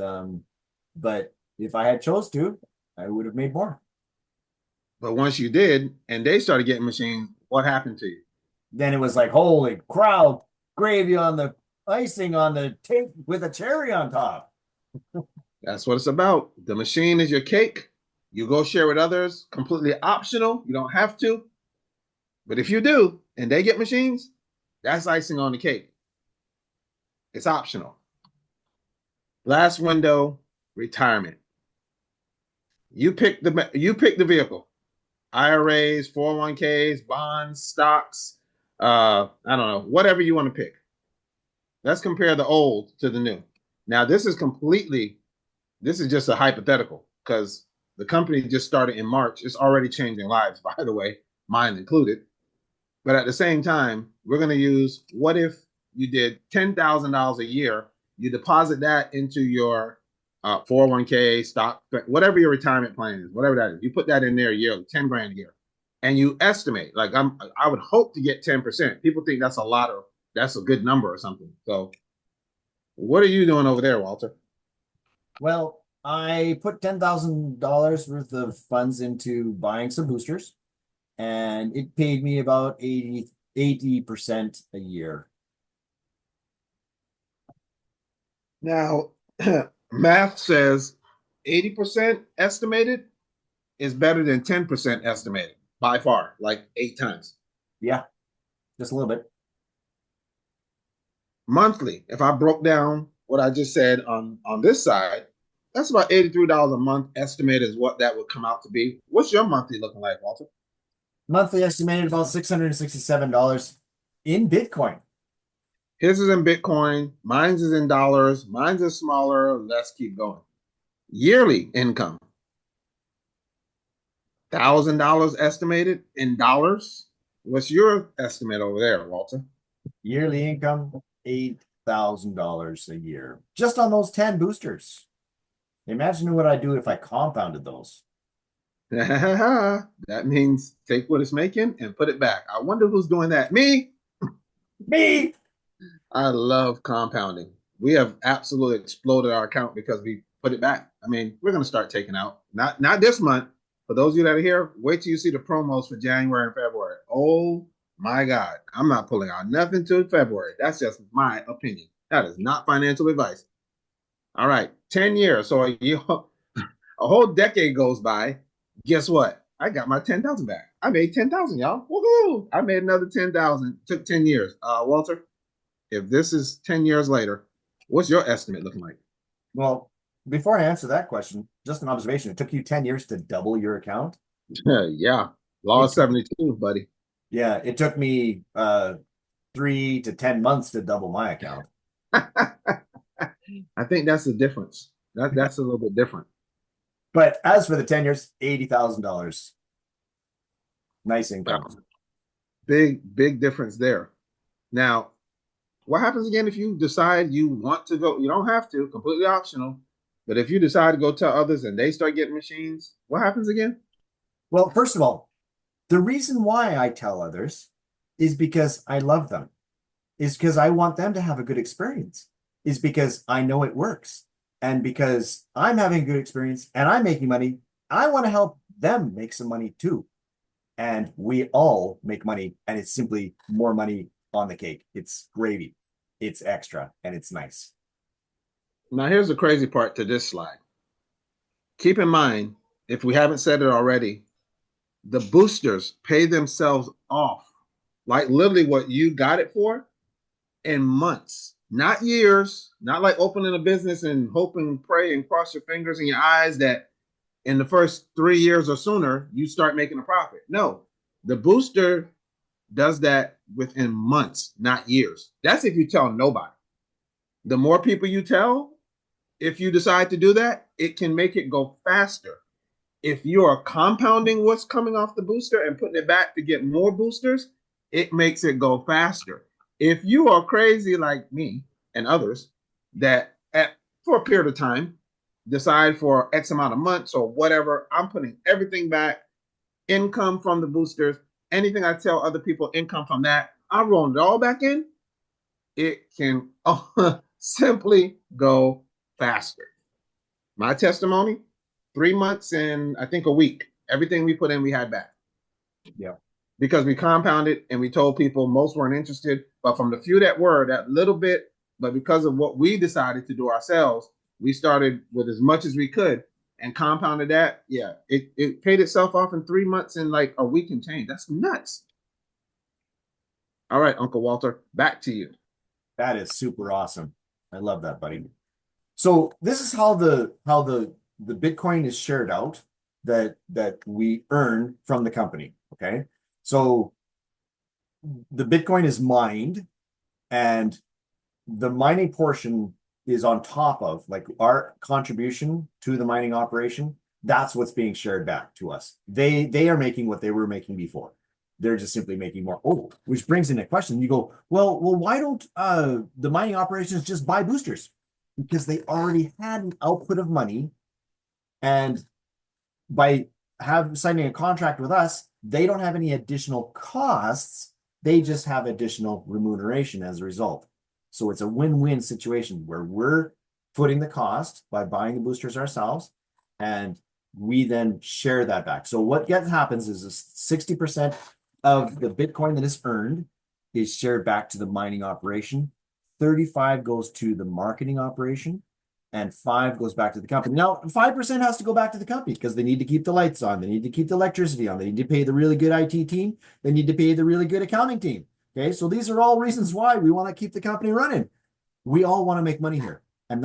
[SPEAKER 1] but if I had chose to, I would have made more.
[SPEAKER 2] But once you did, and they started getting machines, what happened to you?
[SPEAKER 1] Then it was like, holy crowd, gravy on the icing on the cake with a cherry on top.
[SPEAKER 2] That's what it's about. The machine is your cake. You go share with others, completely optional. You don't have to. But if you do, and they get machines, that's icing on the cake. It's optional. Last window, retirement. You pick the vehicle. IRAs, 401ks, bonds, stocks, I don't know, whatever you want to pick. Let's compare the old to the new. Now, this is just a hypothetical because the company just started in March. It's already changing lives, by the way, mine included. But at the same time, we're going to use, what if you did $10,000 a year, you deposit that into your 401k, stock, whatever your retirement plan is, whatever that is. You put that in there yearly, 10 grand a year. And you estimate, like I would hope to get 10%. People think that's a good number or something. So what are you doing over there, Walter?
[SPEAKER 1] Well, I put $10,000 worth of funds into buying some boosters. and it paid me about 80% a year.
[SPEAKER 2] Now, math says 80% estimated is better than 10% estimated by far, like 8 times.
[SPEAKER 1] Yeah, just a little bit.
[SPEAKER 2] Monthly, if I broke down what I just said on this side, that's about $83 a month estimated is what that would come out to be. What's your monthly looking like, Walter?
[SPEAKER 1] Monthly estimated about $667 in Bitcoin.
[SPEAKER 2] His is in Bitcoin, mine's is in dollars, mine's is smaller. Let's keep going. Yearly income, $1,000 estimated in dollars. What's your estimate over there, Walter?
[SPEAKER 1] Yearly income, $8,000 a year. Just on those 10 boosters. Imagine what I'd do if I compounded those.
[SPEAKER 2] That means take what it's making and put it back. I wonder who's doing that. Me?
[SPEAKER 1] Me!
[SPEAKER 2] I love compounding. We have absolutely exploded our account because we put it back. I mean, we're going to start taking out. Not this month. For those of you that are here, wait till you see the promos for January and February. Oh my God. I'm not pulling out nothing till February. That's just my opinion. That is not financial advice. All right. 10 years. So a whole decade goes by. Guess what? I got my 10,000 back. I made 10,000, y'all. Woohoo! I made another 10,000. Took 10 years. Walter, if this is 10 years later, what's your estimate looking like?
[SPEAKER 1] Well, before I answer that question, just an observation. It took you 10 years to double your account.
[SPEAKER 2] Yeah. Law of 72, buddy.
[SPEAKER 1] Yeah, it took me 3 to 10 months to double my account.
[SPEAKER 2] I think that's the difference. That's a little bit different.
[SPEAKER 1] But as for the 10 years, $80,000. Nice income.
[SPEAKER 2] Wow. Big difference there. Now, what happens again if you decide you want to go? You don't have to, completely optional. But if you decide to go tell others and they start getting machines, what happens again?
[SPEAKER 1] Well, first of all, the reason why I tell others is because I love them, is because I want them to have a good experience, is because I know it works. And because I'm having a good experience and I'm making money, I want to help them make some money too. And we all make money, and it's simply more money on the cake. It's gravy. It's extra, and it's nice.
[SPEAKER 2] Now, here's the crazy part to this slide. Keep in mind, if we haven't said it already, the boosters pay themselves off, like literally what you got it for, in months, not years, not like opening a business and hoping, pray, and cross your fingers and your eyes that in the first 3 years or sooner, you start making a profit. No, the booster does that within months, not years. That's if you tell nobody. The more people you tell, if you decide to do that, it can make it go faster. If you are compounding what's coming off the booster and putting it back to get more boosters, it makes it go faster. If you are crazy like me and others that for a period of time decide for X amount of months or whatever, I'm putting everything back, income from the boosters, anything I tell other people, income from that, I'm rolling it all back in, it can simply go faster. My testimony, 3 months and I think a week, everything we put in, we had back.
[SPEAKER 1] Yeah.
[SPEAKER 2] Because we compounded and we told people most weren't interested, but from the few that were, that little bit, but because of what we decided to do ourselves, we started with as much as we could and compounded that. Yeah, it paid itself off in 3 months and like a week and change. That's nuts. All right, Uncle Walter, back to you.
[SPEAKER 1] That is super awesome. I love that, buddy. So this is how the Bitcoin is shared out that we earn from the company. Okay. So the Bitcoin is mined, and the mining portion is on top of like our contribution to the mining operation. That's what's being shared back to us. They are making what they were making before. They're just simply making more. Oh, which brings in a question. You go, well, why don't the mining operations just buy boosters? Because they already had an output of money, and by signing a contract with us, they don't have any additional costs. They just have additional remuneration as a result. So it's a win-win situation where we're footing the cost by buying the boosters ourselves, and we then share that back. So what happens is 60% of the Bitcoin that is earned is shared back to the mining operation. 35 goes to the marketing operation, and 5 goes back to the company. Now, 5% has to go back to the company because they need to keep the lights on. They need to keep the electricity on. They need to pay the really good IT team. They need to pay the really good accounting team. Okay, so these are all reasons why we want to keep the company running. We all want to make money here. And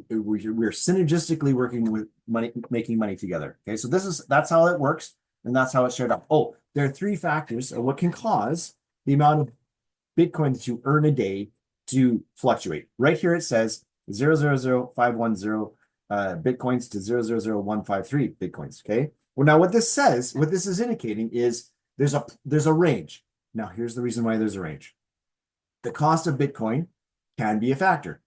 [SPEAKER 1] we're synergistically working with money, making money together. Okay, so that's how it works, and that's how it's shared up. Oh, there are 3 factors of what can cause the amount of Bitcoin that you earn a day to fluctuate. Right here it says 0.00510 Bitcoins to 0.00153 Bitcoins. Okay. Well, now what this says, what this is indicating is there's a range. Now here's the reason why there's a range. The cost of Bitcoin can be a factor.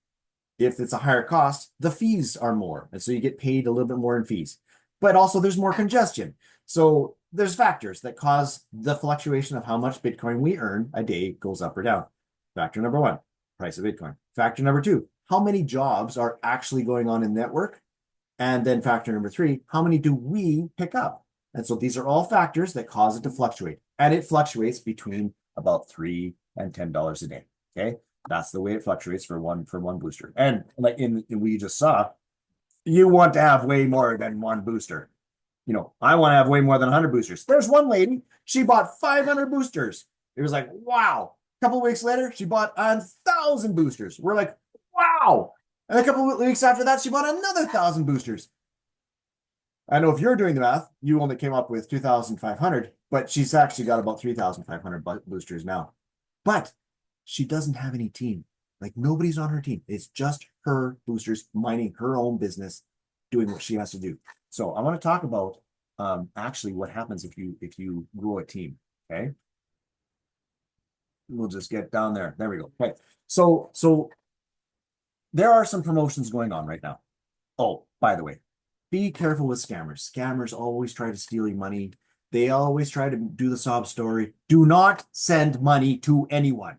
[SPEAKER 1] If it's a higher cost, the fees are more. And so you get paid a little bit more in fees. But also there's more congestion. So there's factors that cause the fluctuation of how much Bitcoin we earn a day goes up or down. Factor number 1, price of Bitcoin. Factor number 2, how many jobs are actually going on in the network? And then factor number 3, how many do we pick up? And so these are all factors that cause it to fluctuate. And it fluctuates between about $3 and $10 a day. Okay. That's the way it fluctuates for one booster. And like in we just saw, you want to have way more than one booster. You know, I want to have way more than 100 boosters. There's one lady, she bought 500 boosters. It was like, wow. A couple of weeks later, she bought 1,000 boosters. We're like, wow. And a couple of weeks after that, she bought another 1,000 boosters. I know if you're doing the math, you only came up with 2,500, but she's actually got about 3,500 boosters now. But she doesn't have any team. Like nobody's on her team. It's just her boosters mining her own business, doing what she has to do. So I want to talk about actually what happens if you grow a team. Okay. We'll just get down there. There we go. Okay. So there are some promotions going on right now. Oh, by the way, be careful with scammers. Scammers always try to steal your money. They always try to do the sob story. Do not send money to anyone.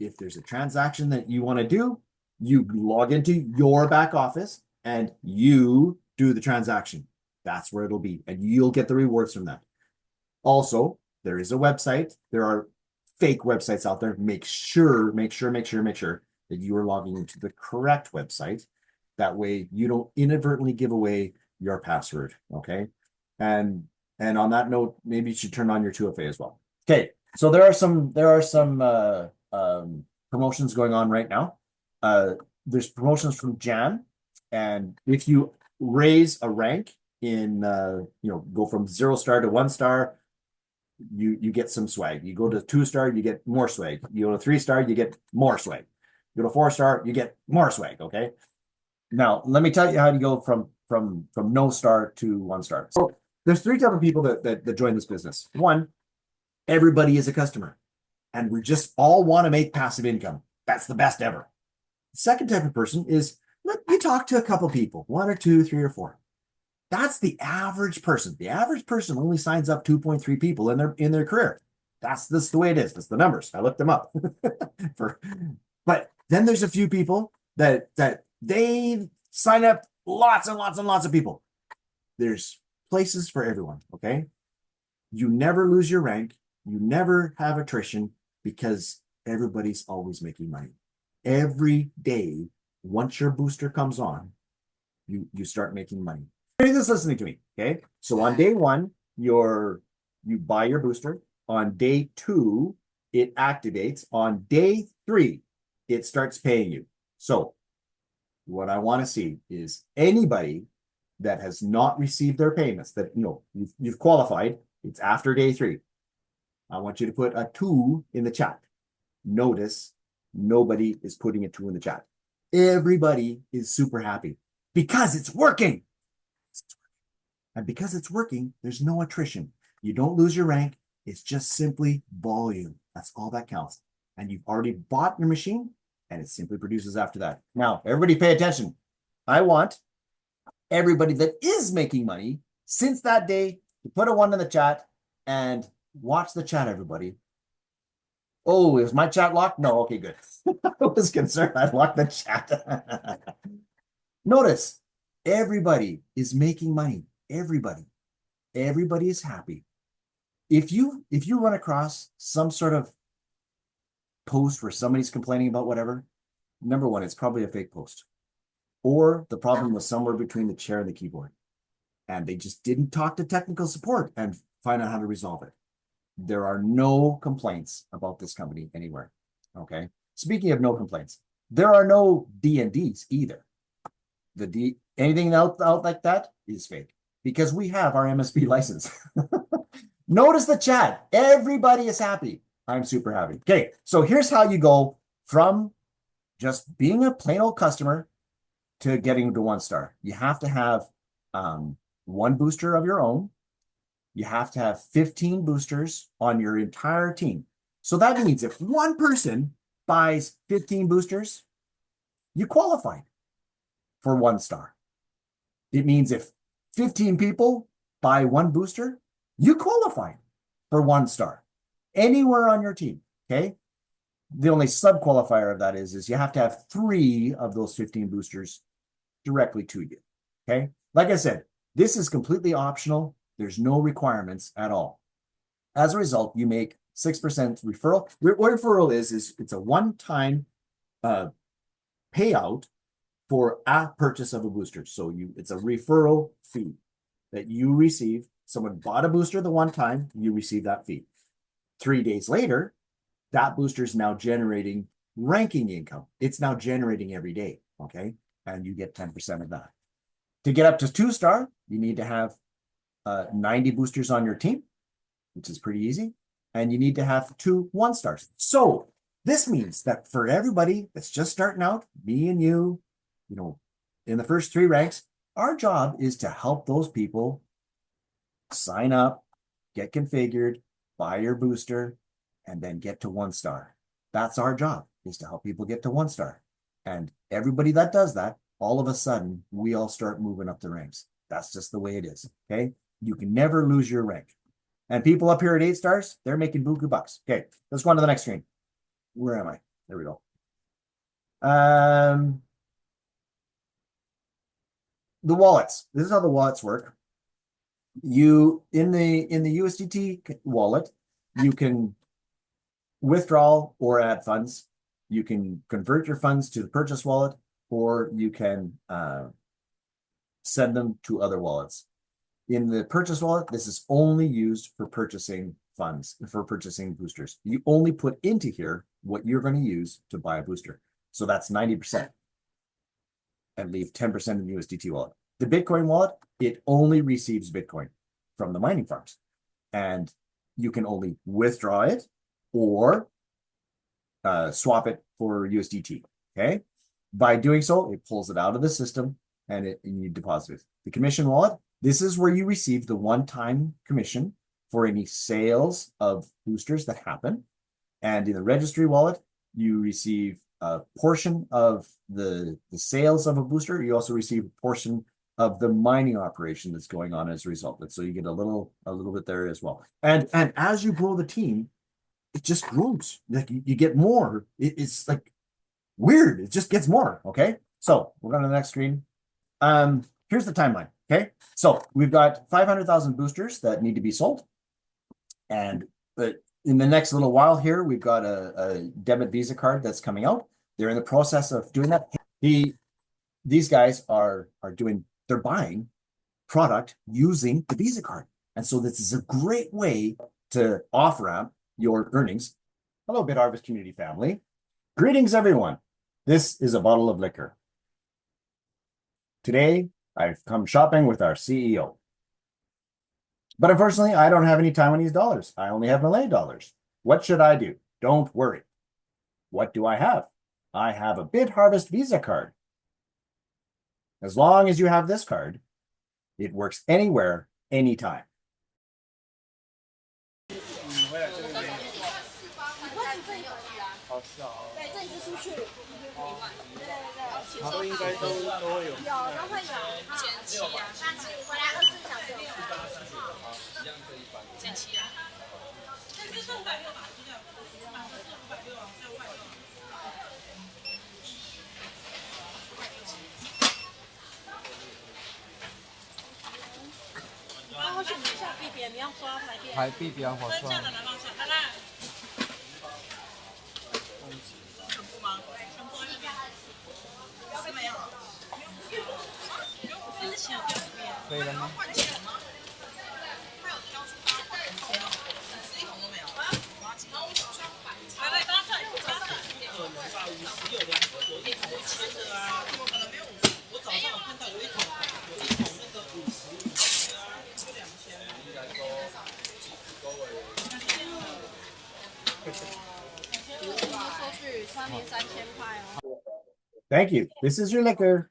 [SPEAKER 1] If there's a transaction that you want to do, you log into your back office and you do the transaction. That's where it'll be, and you'll get the rewards from that. Also, there is a website. There are fake websites out there. Make sure that you are logging into the correct website. That way you don't inadvertently give away your password. Okay. And on that note, maybe you should turn on your 2FA as well. Okay. So there are some promotions going on right now. There's promotions from Jan, and if you raise a rank in go from 0 star to 1 star, you get some swag. You go to 2 star, you get more swag. You go to 3 star, you get more swag. You go to 4 star, you get more swag. Okay. Now let me tell you how to go from no star to 1 star. So there's 3 types of people that join this business. 1, everybody is a customer, and we just all want to make passive income. That's the best ever. The second type of person is, you talk to a couple people, 1 or 2, 3 or 4. That's the average person. The average person only signs up 2.3 people in their career. That's the way it is. That's the numbers. I looked them up. But then there's a few people that they sign up lots and lots and lots of people. There's places for everyone. Okay. You never lose your rank. You never have attrition because everybody's always making money. Every day, once your booster comes on, you start making money. You're just listening to me, okay? So on day 1, you buy your booster. On day 2, it activates. On day 3, it starts paying you. So what I want to see is anybody that has not received their payments, that you've qualified, it's after day 3. I want you to put a 2 in the chat. Notice nobody is putting a 2 in the chat. Everybody is super happy because it's working. And because it's working, there's no attrition. You don't lose your rank. It's just simply volume. That's all that counts. And you've already bought your machine, and it simply produces after that. Now, everybody pay attention. I want everybody that is making money since that day to put a 1 in the chat and watch the chat, everybody. Oh, is my chat locked? No, okay, good. I was concerned I'd locked the chat. Notice Everybody is making money. Everybody is happy. If you run across some sort of post where somebody's complaining about whatever, number one, it's probably a fake post. Or the problem was somewhere between the chair and the keyboard. And they just didn't talk to technical support and find out how to resolve it. There are no complaints about this company anywhere. Okay. Speaking of no complaints, there are no D&Ds either. Anything out like that is fake because we have our MSP license. Notice the chat. Everybody is happy. I'm super happy. Okay. So here's how you go from just being a plain old customer to getting to 1-star. You have to have one booster of your own. You have to have 15 boosters on your entire team. So that means if one person buys 15 boosters, you qualified for 1-star. It means if 15 people buy one booster, you qualified for 1-star anywhere on your team. Okay. The only sub qualifier of that is you have to have 3 of those 15 boosters directly to you. Okay. Like I said, this is completely optional. There's no requirements at all. As a result, you make 6% referral. What referral is it's a one-time payout for a purchase of a booster. So it's a referral fee that you receive. Someone bought a booster the one time, you receive that fee. 3 days later, that booster is now generating ranking income. It's now generating every day, okay? And you get 10% of that. To get up to 2-star, you need to have 90 boosters on your team, which is pretty easy. And you need to have 2 1-stars. So this means that for everybody that's just starting out, me and you, in the first 3 ranks, our job is to help those people sign up, get configured, buy your booster, and then get to 1-star. That's our job, is to help people get to 1-star. And everybody that does that, all of a sudden, we all start moving up the ranks. That's just the way it is, okay? You can never lose your rank. And people up here at 8 stars, they're making buku bucks. Okay, let's go on to the next screen. Where am I? There we go. The wallets. This is how the wallets work. You in the USDT wallet, you can withdraw or add funds. You can convert your funds to the purchase wallet, or you can send them to other wallets. In the purchase wallet, this is only used for purchasing funds, for purchasing boosters. You only put into here what you're going to use to buy a booster. So that's 90%. And leave 10% in the USDT wallet. The Bitcoin wallet, it only receives Bitcoin from the mining farms. And you can only withdraw it or swap it for USDT. Okay. By doing so, it pulls it out of the system and you deposit it. The commission wallet, this is where you receive the one-time commission for any sales of boosters that happen. And in the registry wallet, you receive a portion of the sales of a booster. You also receive a portion of the mining operation that's going on as a result. And so you get a little bit there as well. And as you grow the team, it just grows. Like you get more. It's like weird. It just gets more. Okay. So we're going to the next screen. Here's the timeline. Okay. So we've got 500,000 boosters that need to be sold. And in the next little while here, we've got a debit Visa card that's coming out. They're in the process of doing that. These guys they're buying product using the Visa card. And so this is a great way to off-ramp your earnings. Hello, BitHarvest community family. Greetings, everyone. This is a bottle of liquor. Today, I've come shopping with our CEO. But unfortunately, I don't have any Taiwanese dollars. I only have Malay dollars. What should I do? Don't worry. What do I have? I have a BitHarvest Visa card. As long as you have this card, it works anywhere, anytime.
[SPEAKER 8] 台币比较划算。可以了吗？Thank
[SPEAKER 1] you. This is your liquor.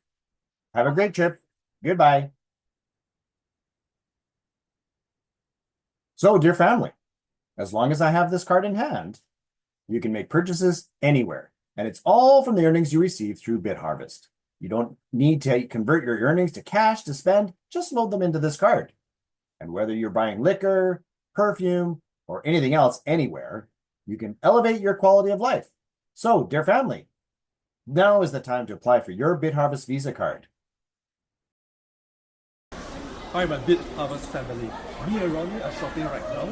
[SPEAKER 1] Have a great trip. Goodbye. So, dear family, as long as I have this card in hand, you can make purchases anywhere, and it's all from the earnings you receive through BitHarvest. You don't need to convert your earnings to cash to spend, just load them into this card. And whether you're buying liquor, perfume, or anything else anywhere, you can elevate your quality of life. So, dear family, now is the time to apply for your BitHarvest Visa card.
[SPEAKER 9] Hi, my BitHarvest family. Me and Ronnie are shopping right now,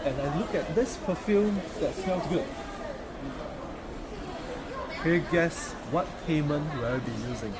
[SPEAKER 9] and I look at this perfume that smells good. Can you guess what payment will I be using?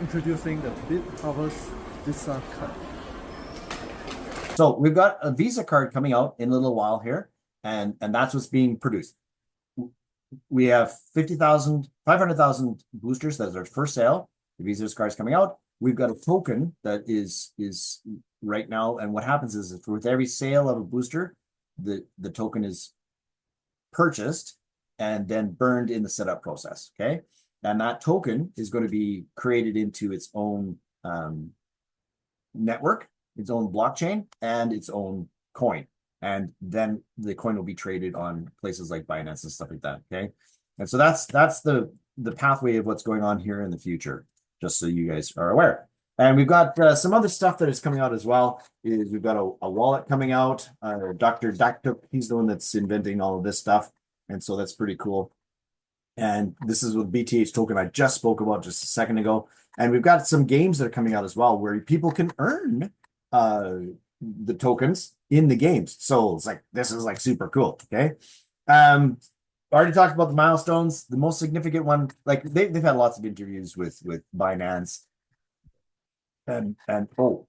[SPEAKER 9] Introducing the BitHarvest Visa card.
[SPEAKER 1] So we've got a Visa card coming out in a little while here, and that's what's being produced. We have 500,000 boosters. That is our first sale. The Visa card is coming out. We've got a token that is right now, and what happens is with every sale of a booster, the token is purchased and then burned in the setup process. Okay, and that token is going to be created into its own network, its own blockchain, and its own coin. And then the coin will be traded on places like Binance and stuff like that. Okay, and so that's the pathway of what's going on here in the future, just so you guys are aware. And we've got some other stuff that is coming out as well. We've got a wallet coming out. Dr. Daktuk, he's the one that's inventing all of this stuff, and so that's pretty cool. And this is with BTH token I just spoke about just a second ago. And we've got some games that are coming out as well where people can earn the tokens in the games. So it's like, this is like super cool. Okay. Already talked about the milestones. The most significant one, like they've had lots of interviews with Binance. And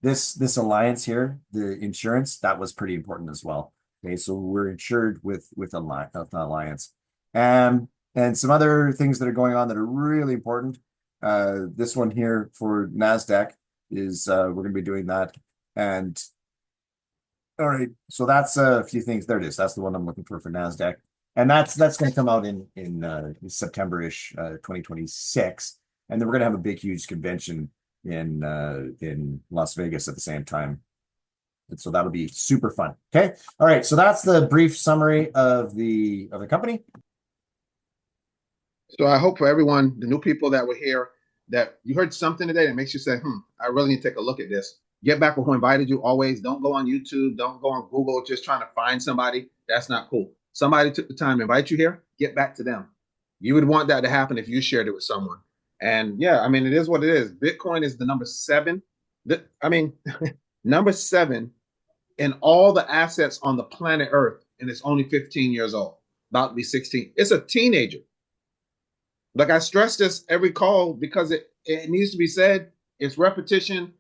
[SPEAKER 1] this alliance here, the insurance, that was pretty important as well. Okay, so we're insured with the alliance. And some other things that are going on that are really important. This one here for NASDAQ is we're going to be doing that. And all right, so that's a few things. There it is. That's the one I'm looking for NASDAQ. And that's going to come out in September-ish, 2026. And then we're going to have a big, huge convention in Las Vegas at the same time. And so that'll be super fun. Okay. All right. So that's the brief summary of the company.
[SPEAKER 2] So I hope for everyone, the new people that were here, that you heard something today that makes you say, I really need to take a look at this. Get back with who invited you always. Don't go on YouTube. Don't go on Google just trying to find somebody. That's not cool. Somebody took the time to invite you here. Get back to them. You would want that to happen if you shared it with someone. And yeah, I mean, it is what it is. Bitcoin is the number 7. Number 7 in all the assets on the planet Earth. And it's only 15 years old, about to be 16. It's a teenager. Like I stress this every call because it needs to be said. It's repetition.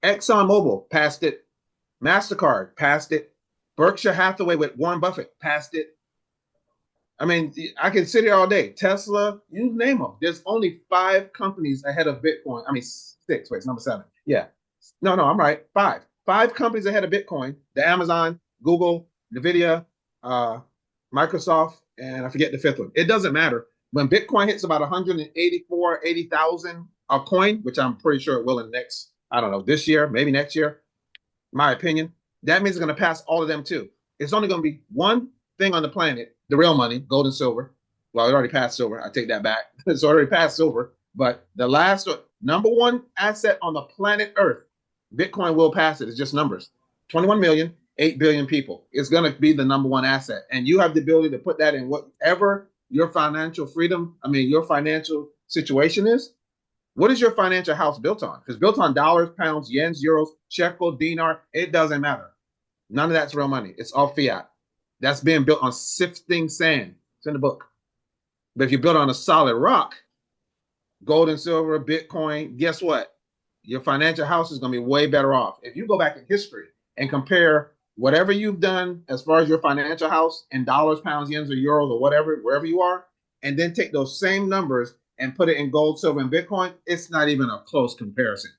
[SPEAKER 2] ExxonMobil passed it. MasterCard passed it. Berkshire Hathaway with Warren Buffett passed it. I mean, I can sit here all day. Tesla, you name them. There's only 5 companies ahead of Bitcoin. I mean, 6. Wait, it's number 7. Yeah. No, I'm right. 5. 5 companies ahead of Bitcoin. The Amazon, Google, NVIDIA, Microsoft, and I forget the fifth one. It doesn't matter. When Bitcoin hits about 80,000 a coin, which I'm pretty sure it will in the next, I don't know, this year, maybe next year, my opinion, that means it's going to pass all of them too. It's only going to be one thing on the planet, the real money, gold and silver. Well, it already passed silver. I take that back. It's already passed silver. But the last number one asset on the planet Earth, Bitcoin will pass it. It's just numbers. 21 million, 8 billion people. It's going to be the number one asset. And you have the ability to put that in whatever your financial freedom, your financial situation is. What is your financial house built on? Because built on dollars, pounds, yens, euros, shekel, dinar, it doesn't matter. None of that's real money. It's all fiat. That's being built on sifting sand. It's in the book. But if you build on a solid rock, gold and silver, Bitcoin, guess what? Your financial house is going to be way better off. If you go back in history and compare whatever you've done as far as your financial house in dollars, pounds, yens, or euros, or whatever, wherever you are, and then take those same numbers and put it in gold, silver, and Bitcoin, it's not even a close comparison.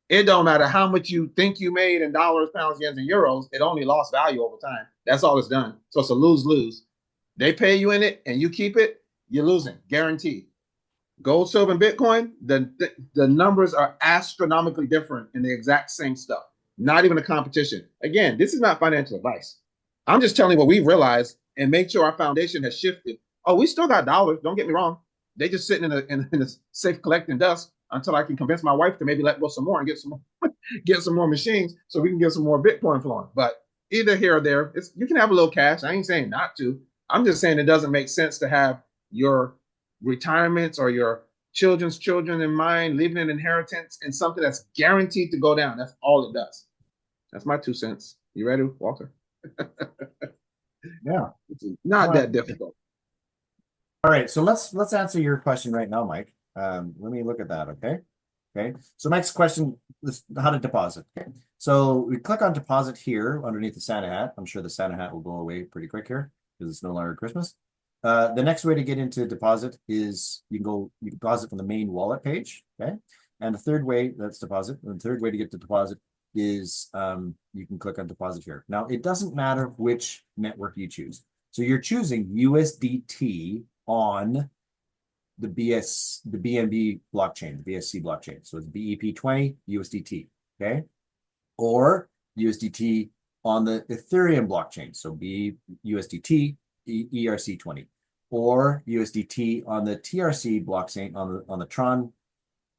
[SPEAKER 2] It don't matter how much you think you made in dollars, pounds, yens, and euros, it only lost value over time. That's all it's done. So it's a lose-lose. They pay you in it and you keep it, you're losing, guaranteed. Gold, silver, and Bitcoin, the numbers are astronomically different in the exact same stuff. Not even a competition. Again, this is not financial advice. I'm just telling you what we realized and make sure our foundation has shifted. Oh, we still got dollars. Don't get me wrong. They just sitting in a safe collecting dust until I can convince my wife to maybe let go some more and get some more machines so we can get some more Bitcoin flowing. But either here or there, you can have a little cash. I ain't saying not to. I'm just saying it doesn't make sense to have your retirements or your children's children in mind, leaving an inheritance and something that's guaranteed to go down. That's all it does. That's my 2 cents. You ready, Walter?
[SPEAKER 1] Yeah.
[SPEAKER 2] It's not that difficult.
[SPEAKER 1] All right, so let's answer your question right now, Mike. Let me look at that, okay? Okay, so next question is how to deposit. Okay, so we click on deposit here underneath the Santa hat. I'm sure the Santa hat will go away pretty quick here because it's no longer Christmas. The next way to get into deposit is you can deposit from the main wallet page, okay? And the third way, that's deposit. And the third way to get to deposit is you can click on deposit here. Now, it doesn't matter which network you choose. So you're choosing USDT on the BNB blockchain, the BSC blockchain. So it's BEP20 USDT, okay? Or USDT on the Ethereum blockchain. So USDT ERC20, or USDT on the TRC blockchain, on the Tron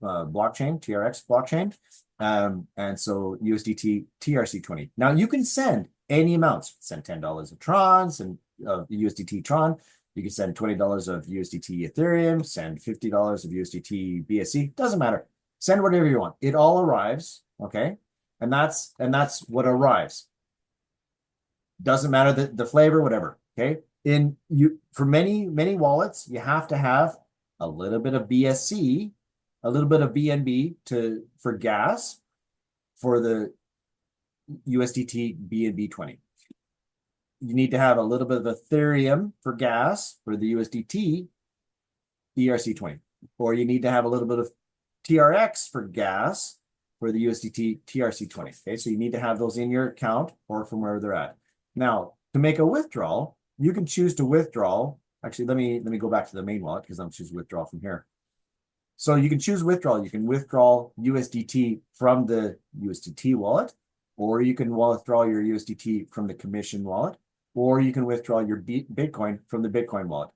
[SPEAKER 1] blockchain, TRX blockchain. And so USDT TRC20. Now you can send any amounts. Send $10 of Tron, send USDT Tron. You can send $20 of USDT Ethereum, send $50 of USDT BSC. Doesn't matter. Send whatever you want. It all arrives, okay? And that's what arrives. Doesn't matter the flavor, whatever, okay? For many wallets, you have to have a little bit of BSC, a little bit of BNB for gas for the USDT BNB20. You need to have a little bit of Ethereum for gas for the USDT ERC20, or you need to have a little bit of TRX for gas for the USDT TRC20. Okay, so you need to have those in your account or from wherever they're at. Now, to make a withdrawal, you can choose to withdraw. Actually, let me go back to the main wallet because I'm choosing withdrawal from here. So you can choose withdrawal. You can withdraw USDT from the USDT wallet, or you can withdraw your USDT from the commission wallet, or you can withdraw your Bitcoin from the Bitcoin wallet.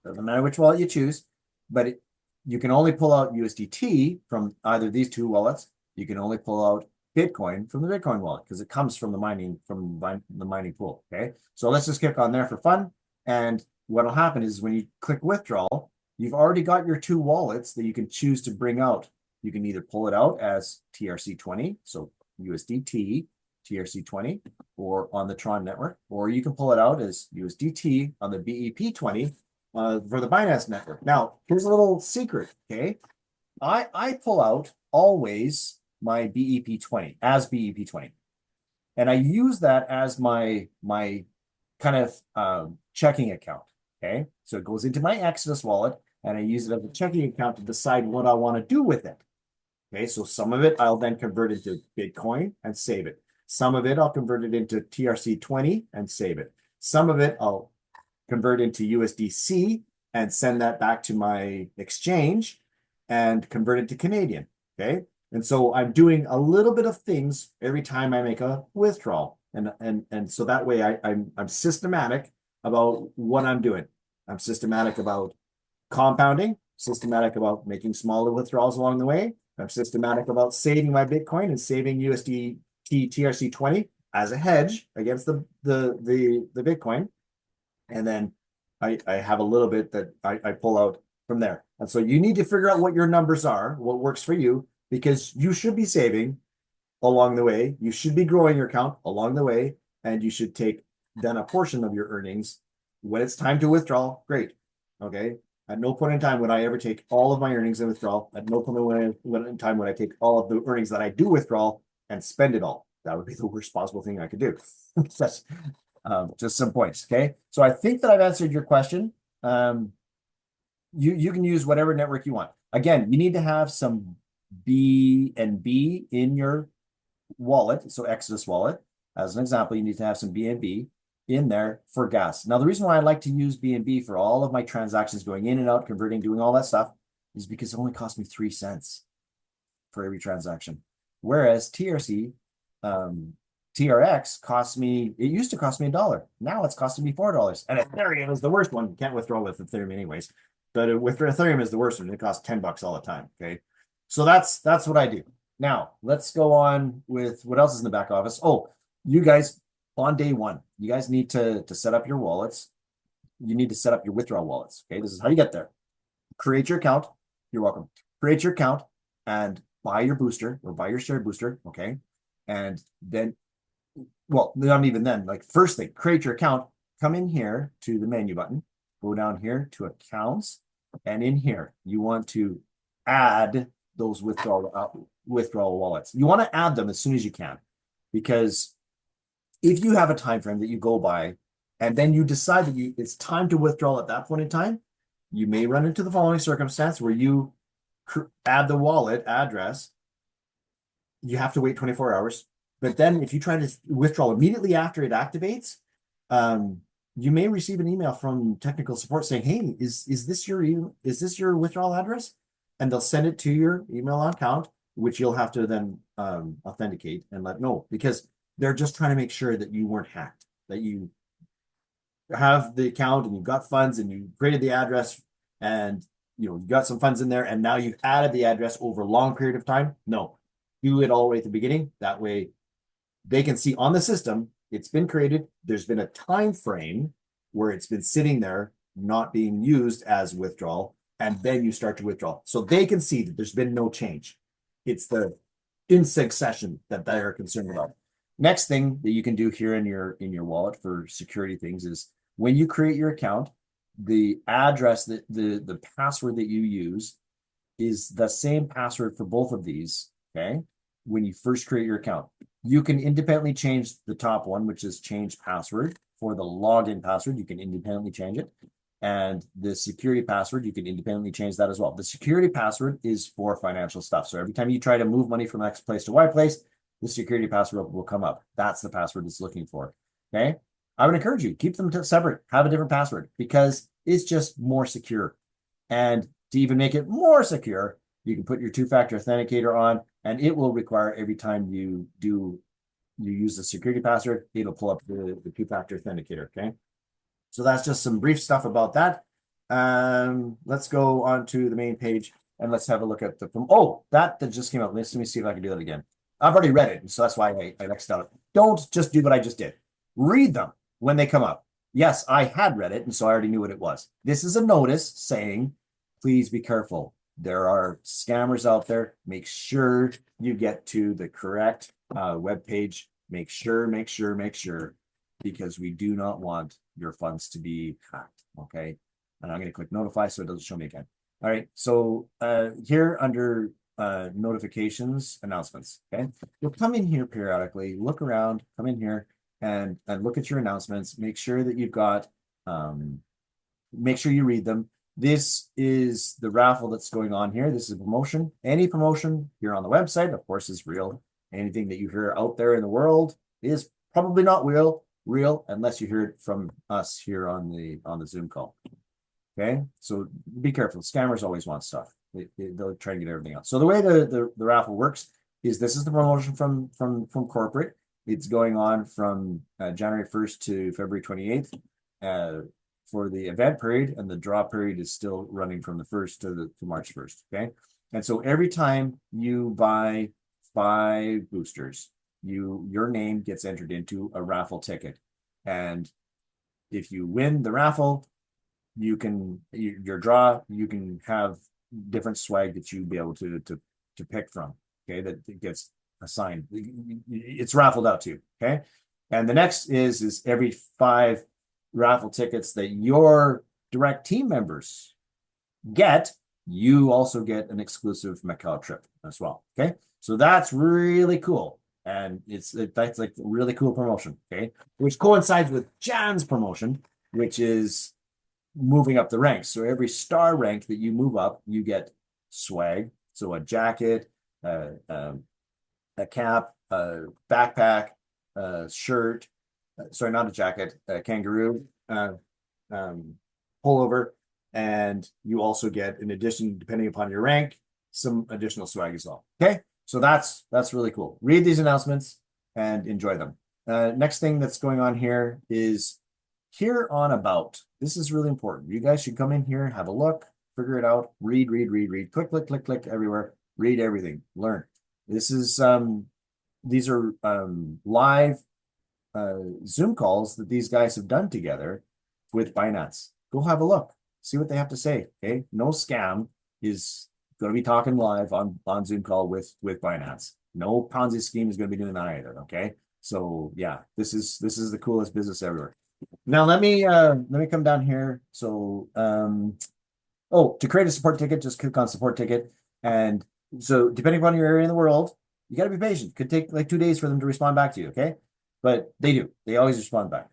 [SPEAKER 1] Doesn't matter which wallet you choose, but you can only pull out USDT from either of these two wallets. You can only pull out Bitcoin from the Bitcoin wallet because it comes from the mining pool. Okay, so let's just click on there for fun. And what will happen is when you click withdrawal, you've already got your two wallets that you can choose to bring out. You can either pull it out as TRC20, so USDT TRC20, or on the Tron network, or you can pull it out as USDT on the BEP20 for the Binance network. Now, here's a little secret, okay? I pull out always my BEP20 as BEP20, and I use that as my kind of checking account, okay? So it goes into my Exodus wallet, and I use it as a checking account to decide what I want to do with it. Okay, so some of it I'll then convert into Bitcoin and save it. Some of it I'll convert it into TRC20 and save it. Some of it I'll convert into USDC and send that back to my exchange and convert it to Canadian. Okay. And so I'm doing a little bit of things every time I make a withdrawal. And so that way I'm systematic about what I'm doing. I'm systematic about compounding, systematic about making smaller withdrawals along the way. I'm systematic about saving my Bitcoin and saving USD TRC20 as a hedge against the Bitcoin. And then I have a little bit that I pull out from there. And so you need to figure out what your numbers are, what works for you, because you should be saving along the way. You should be growing your account along the way, and you should take then a portion of your earnings when it's time to withdraw. Great. Okay. At no point in time would I ever take all of my earnings and withdrawal. At no point in time would I take all of the earnings that I do withdraw and spend it all. That would be the worst possible thing I could do. That's just some points. Okay. So I think that I've answered your question. You can use whatever network you want. Again, you need to have some BNB in your wallet. So Exodus wallet, as an example, you need to have some BNB in there for gas. Now, the reason why I like to use BNB for all of my transactions going in and out, converting, doing all that stuff is because it only cost me 3 cents for every transaction. Whereas TRX costs me, it used to cost me $1. Now it's costing me $4. And Ethereum is the worst one. You can't withdraw with Ethereum anyways. But with Ethereum is the worst one. It costs $10 all the time. Okay. So that's what I do. Now let's go on with what else is in the back office. Oh, you guys on day one, you guys need to set up your wallets. You need to set up your withdrawal wallets. Okay. This is how you get there. Create your account. You're welcome. Create your account and buy your booster or buy your shared booster. Okay. And then, well, not even then, like first thing, create your account, come in here to the menu button, go down here to accounts. And in here, you want to add those withdrawal wallets. You want to add them as soon as you can, because if you have a time frame that you go by and then you decide that it's time to withdraw at that point in time, you may run into the following circumstance where you add the wallet address. You have to wait 24 hours. But then if you try to withdraw immediately after it activates, you may receive an email from technical support saying, hey, is this your withdrawal address? And they'll send it to your email account, which you'll have to then authenticate and let know, because they're just trying to make sure that you weren't hacked, that you have the account and you've got funds and you created the address and you got some funds in there and now you've added the address over a long period of time. No, do it all the way at the beginning. That way they can see on the system it's been created. There's been a time frame where it's been sitting there not being used as withdrawal, and then you start to withdraw. So they can see that there's been no change. It's the in succession that they are concerned about. Next thing that you can do here in your wallet for security things is when you create your account, the address that the password that you use is the same password for both of these. Okay. When you first create your account, you can independently change the top one, which is change password. For the login password, you can independently change it. And the security password, you can independently change that as well. The security password is for financial stuff. So every time you try to move money from X place to Y place, the security password will come up. That's the password it's looking for. Okay. I would encourage you, keep them separate, have a different password, because it's just more secure. And to even make it more secure, you can put your two-factor authenticator on, and it will require every time you use the security password, it'll pull up the two-factor authenticator. Okay. So that's just some brief stuff about that. Let's go on to the main page and let's have a look at that just came out. Let me see if I can do that again. I've already read it, so that's why I X'd out. Don't just do what I just did. Read them when they come up. Yes, I had read it, and so I already knew what it was. This is a notice saying, please be careful. There are scammers out there. Make sure you get to the correct web page. Make sure, because we do not want your funds to be hacked. Okay. And I'm going to click notify so it doesn't show me again. All right. So here under notifications, announcements. Okay. You'll come in here periodically, look around, come in here and look at your announcements. Make sure that you've got, make sure you read them. This is the raffle that's going on here. This is a promotion. Any promotion here on the website, of course, is real. Anything that you hear out there in the world is probably not real unless you hear it from us here on the Zoom call. Okay, so be careful. Scammers always want stuff. They'll try and get everything else. So the way the raffle works is this is the promotion from corporate. It's going on from January 1st to February 28th for the event period, and the draw period is still running from the 1st to March 1st. Okay, and so every time you buy 5 boosters, your name gets entered into a raffle ticket, and if you win the raffle, you can your draw, you can have different swag that you'll be able to pick from. Okay, that gets assigned. It's raffled out to you. Okay, and the next is every 5 raffle tickets that your direct team members get, you also get an exclusive Macau trip as well. Okay, so that's really cool, and that's like a really cool promotion. Okay, which coincides with Jan's promotion, which is moving up the ranks. So every star rank that you move up, you get swag. So a jacket, a cap, a backpack, a shirt. Sorry, not a jacket, a kangaroo, pullover, and you also get, in addition, depending upon your rank, some additional swag as well. Okay, so that's really cool. Read these announcements and enjoy them. Next thing that's going on here is here on about. This is really important. You guys should come in here, have a look, figure it out, read, click everywhere, read everything, learn. This is these are live Zoom calls that these guys have done together with Binance. Go have a look, see what they have to say. Okay, no scam is going to be talking live on Zoom call with Binance. No Ponzi scheme is going to be doing that either. Okay, so yeah, this is the coolest business ever. Now let me come down here. So to create a support ticket, just click on support ticket, and so depending on your area in the world, you got to be patient. Could take like 2 days for them to respond back to you. Okay, but they do. They always respond back.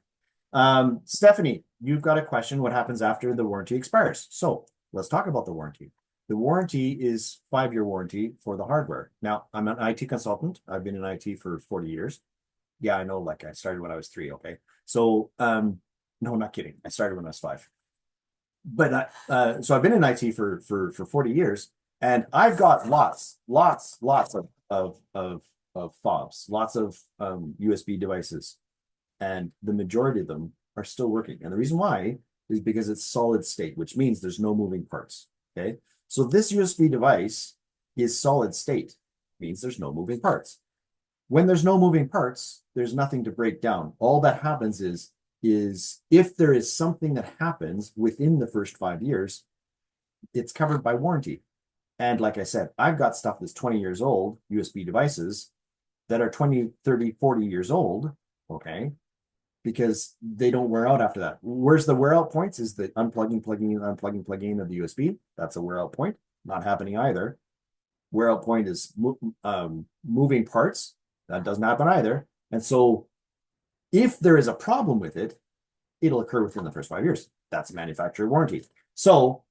[SPEAKER 1] Stephanie, you've got a question. What happens after the warranty expires? So let's talk about the warranty. The warranty is 5-year warranty for the hardware. Now, I'm an IT consultant. I've been in IT for 40 years. Yeah, I know, like I started when I was 3, okay? So, no, I'm not kidding. I started when I was 5. But so I've been in IT for 40 years, and I've got lots of fobs, lots of USB devices, and the majority of them are still working. And the reason why is because it's solid state, which means there's no moving parts. Okay, so this USB device is solid state, means there's no moving parts. When there's no moving parts, there's nothing to break down. All that happens is if there is something that happens within the first 5 years, it's covered by warranty. And like I said, I've got stuff that's 20 years old, USB devices that are 20, 30, 40 years old, okay, because they don't wear out after that. Where's the wear out points is the unplugging, plugging in of the USB. That's a wear out point. Not happening either. Wear out point is moving parts. That doesn't happen either. And so if there is a problem with it, it'll occur within the first 5 years. That's a manufacturer warranty. So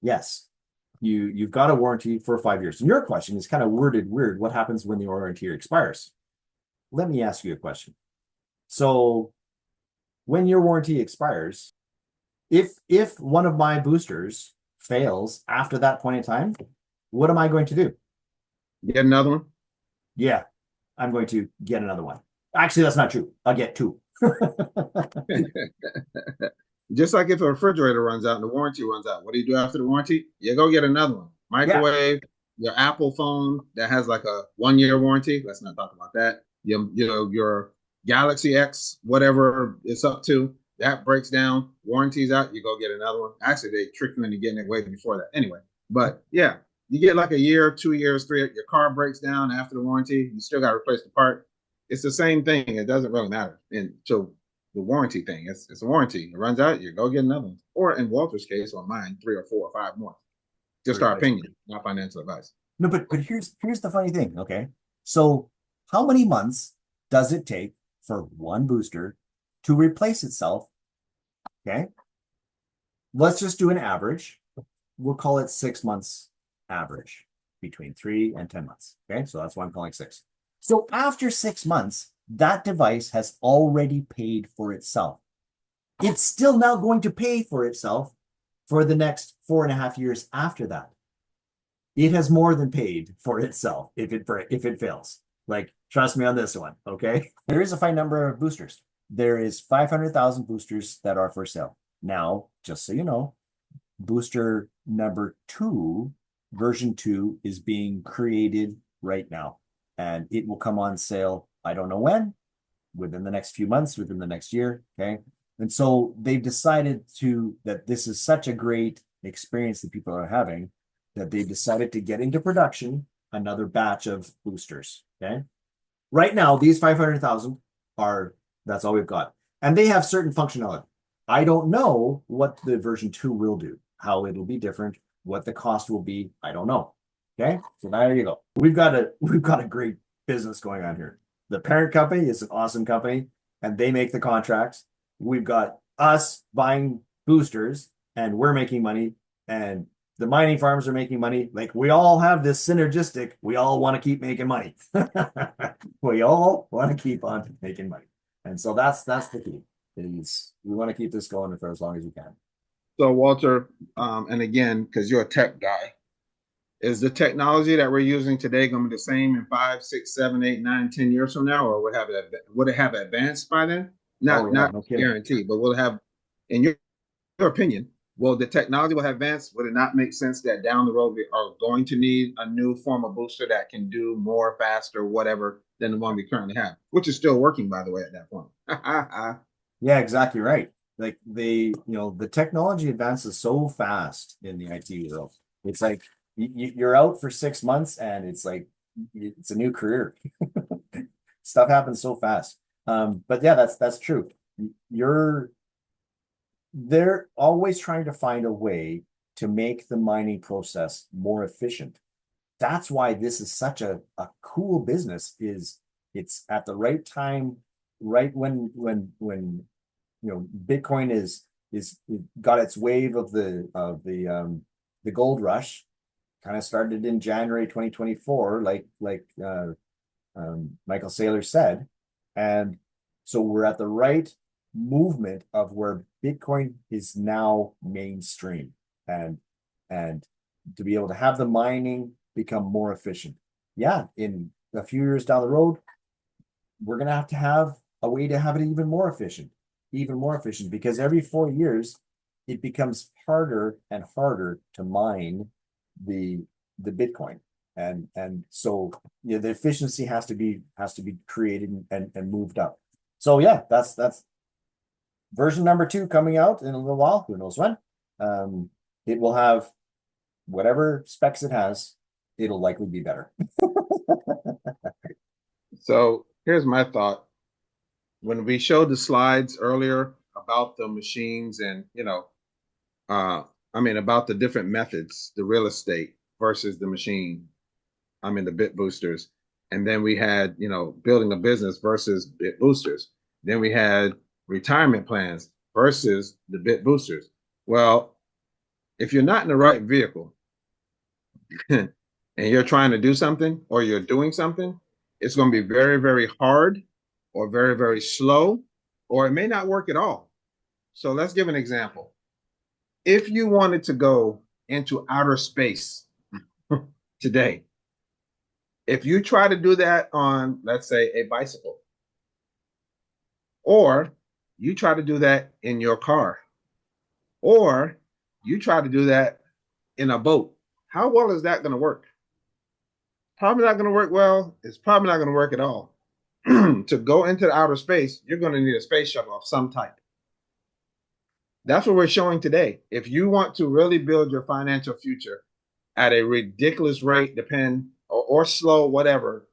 [SPEAKER 1] yes, you've got a warranty for 5 years. And your question is kind of worded weird. What happens when the warranty expires? Let me ask you a question. So when your warranty expires, if one of my boosters fails after that point in time, what am I going to do?
[SPEAKER 2] Get another one?
[SPEAKER 1] Yeah, I'm going to get another one. Actually, that's not true. I'll get 2.
[SPEAKER 2] Just like if a refrigerator runs out and the warranty runs out, what do you do after the warranty? You go get another one. Microwave, your Apple phone that has like a 1-year warranty. Let's not talk about that. Your Galaxy X, whatever it's up to, that breaks down. Warranty's out. You go get another one. Actually, they tricked you into getting it way before that. Anyway, but yeah, you get like a year, 2 years, 3. Your car breaks down after the warranty. You still got to replace the part. It's the same thing. It doesn't really matter. And so the warranty thing, it's a warranty. It runs out, you go get another one. Or in Walter's case, or mine, 3 or 4 or 5 more. Just our opinion, not financial advice.
[SPEAKER 1] No, but here's the funny thing, okay? So how many months does it take for one booster to replace itself? Okay. Let's just do an average. We'll call it 6 months average, between 3 and 10 months. Okay, so that's why I'm calling 6. So after 6 months, that device has already paid for itself. It's still now going to pay for itself for the next 4.5 years after that. It has more than paid for itself if it fails. Like, trust me on this one, okay? There is a fine number of boosters. There is 500,000 boosters that are for sale. Now, just so you know, booster number 2, version 2, is being created right now. And it will come on sale, I don't know when, within the next few months, within the next year, okay? And so they've decided that this is such a great experience that people are having that they decided to get into production another batch of boosters, okay? Right now, these 500,000 that's all we've got. And they have certain functionality. I don't know what the version 2 will do, how it'll be different, what the cost will be, I don't know. Okay, so there you go. We've got a great business going on here. The parent company is an awesome company, and they make the contracts. We've got us buying boosters, and we're making money, and the mining farms are making money. Like, we all have this synergistic. We all want to keep making money. We all want to keep on making money, and so that's the key. We want to keep this going for as long as we can.
[SPEAKER 2] So Walter, and again, because you're a tech guy, is the technology that we're using today going to be the same in 5, 6, 7, 8, 9, 10 years from now, or would it have advanced by then? Not
[SPEAKER 1] no
[SPEAKER 2] guaranteed, but will it have, in your opinion, will the technology will have advanced? Would it not make sense that down the road we are going to need a new form of booster that can do more, faster, whatever than the one we currently have, which is still working, by the way, at that point?
[SPEAKER 1] Yeah, exactly right. Like, the technology advances so fast in the IT world. It's like you're out for 6 months and it's like it's a new career. Stuff happens so fast. But yeah, that's true. They're always trying to find a way to make the mining process more efficient. That's why this is such a cool business. It's at the right time, right when Bitcoin is got its wave of the gold rush. Kind of started in January 2024, like Michael Saylor said. And so we're at the right movement of where Bitcoin is now mainstream, and to be able to have the mining become more efficient. Yeah, in a few years down the road, we're going to have a way to have it even more efficient, because every 4 years, it becomes harder and harder to mine the Bitcoin. And so the efficiency has to be created and moved up. So yeah, that's version number 2 coming out in a little while, who knows when. It will have whatever specs it has, it'll likely be better.
[SPEAKER 2] So here's my thought. When we showed the slides earlier about the machines and, about the different methods, the real estate versus the machine, the bit boosters. And then we had, building a business versus bit boosters. Then we had retirement plans versus the bit boosters. Well, if you're not in the right vehicle and you're trying to do something or you're doing something, it's going to be very, very hard or very, very slow, or it may not work at all. So let's give an example. If you wanted to go into outer space today, if you try to do that on, let's say, a bicycle, or you try to do that in your car, or you try to do that in a boat, how well is that going to work? Probably not going to work well. It's probably not going to work at all. To go into the outer space, you're going to need a space shuttle of some type. That's what we're showing today. If you want to really build your financial future at a ridiculous rate, or slow, whatever,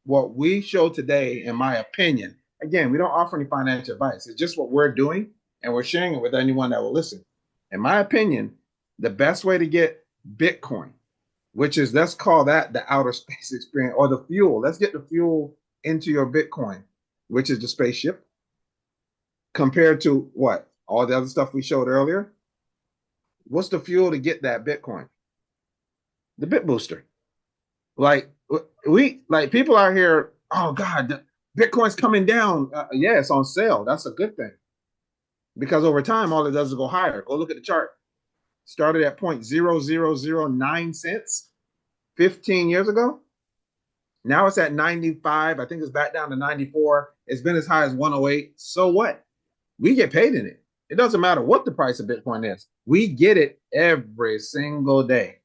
[SPEAKER 2] what we show today, in my opinion, again, we don't offer any financial advice. It's just what we're doing, and we're sharing it with anyone that will listen. In my opinion, the best way to get Bitcoin, which is, let's call that the outer space experience, or the fuel. Let's get the fuel into your Bitcoin, which is the spaceship, compared to what? All the other stuff we showed earlier. What's the fuel to get that Bitcoin? The Bit Booster. Like people out here, oh God, Bitcoin's coming down. Yeah, it's on sale. That's a good thing because over time, all it does is go higher. Go look at the chart. Started at 0.0009 cents 15 years ago. Now it's at 95. I think it's back down to 94. It's been as high as 108. So what? We get paid in it. It doesn't matter what the price of Bitcoin is. We get it every single day.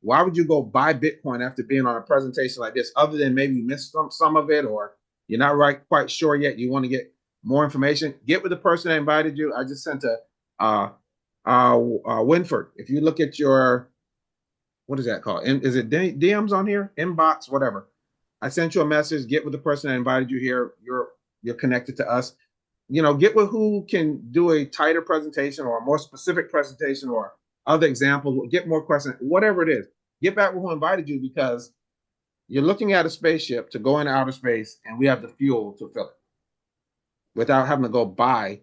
[SPEAKER 2] Why would you go buy Bitcoin after being on a presentation like this, other than maybe you missed some of it, or you're not quite sure yet, you want to get more information? Get with the person that invited you. I just sent a Winford. If you look at your, what is that called? Is it DMs on here? Inbox, whatever. I sent you a message. Get with the person that invited you here. You're connected to us. Get with who can do a tighter presentation or a more specific presentation or other examples. Get more questions, whatever it is. Get back with who invited you, because you're looking at a spaceship to go into outer space, and we have the fuel to fill it without having to go buy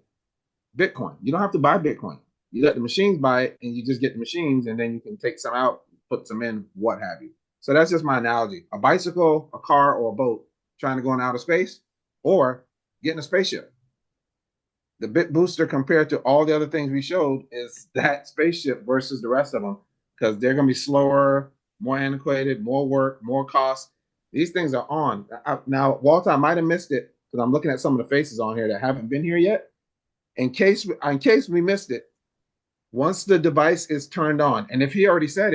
[SPEAKER 2] Bitcoin. You don't have to buy Bitcoin. You let the machines buy it, and you just get the machines, and then you can take some out, put some in, what have you. So that's just my analogy. A bicycle, a car, or a boat trying to go in outer space, or getting a spaceship. The Bit Booster, compared to all the other things we showed, is that spaceship versus the rest of them, because they're going to be slower, more antiquated, more work, more cost. These things are on. Now, Walter, I might have missed it because I'm looking at some of the faces on here that haven't been here yet. In case we missed it, once the device is turned on, and if he already said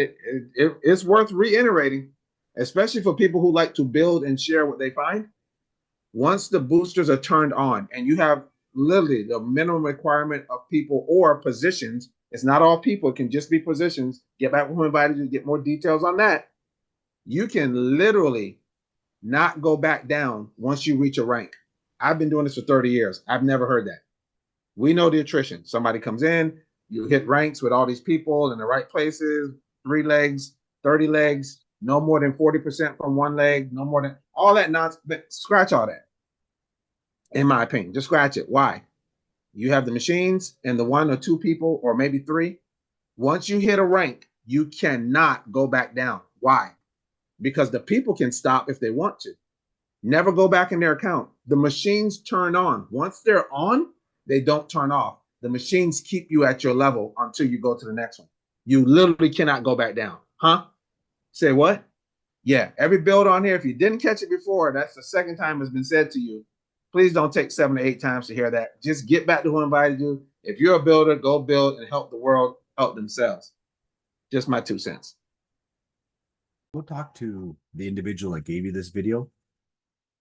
[SPEAKER 2] it's worth reiterating, especially for people who like to build and share what they find. Once the boosters are turned on, and you have literally the minimum requirement of people or positions, it's not all people, it can just be positions. Get back with who invited you to get more details on that. You can literally not go back down once you reach a rank. I've been doing this for 30 years. I've never heard that. We know the attrition. Somebody comes in, you hit ranks with all these people in the right places, 3 legs, 30 legs, no more than 40% from one leg, no more than all that nonsense. Scratch all that. In my opinion, just scratch it. Why? You have the machines and the 1 or 2 people, or maybe 3. Once you hit a rank, you cannot go back down. Why? Because the people can stop if they want to. Never go back in their account. The machines turn on. Once they're on, they don't turn off. The machines keep you at your level until you go to the next one. You literally cannot go back down. Huh? Say what? Yeah, every build on here, if you didn't catch it before, that's the second time it's been said to you. Please don't take 7 or 8 times to hear that. Just get back to who invited you. If you're a builder, go build and help the world help themselves. Just my 2 cents.
[SPEAKER 1] Go talk to the individual that gave you this video.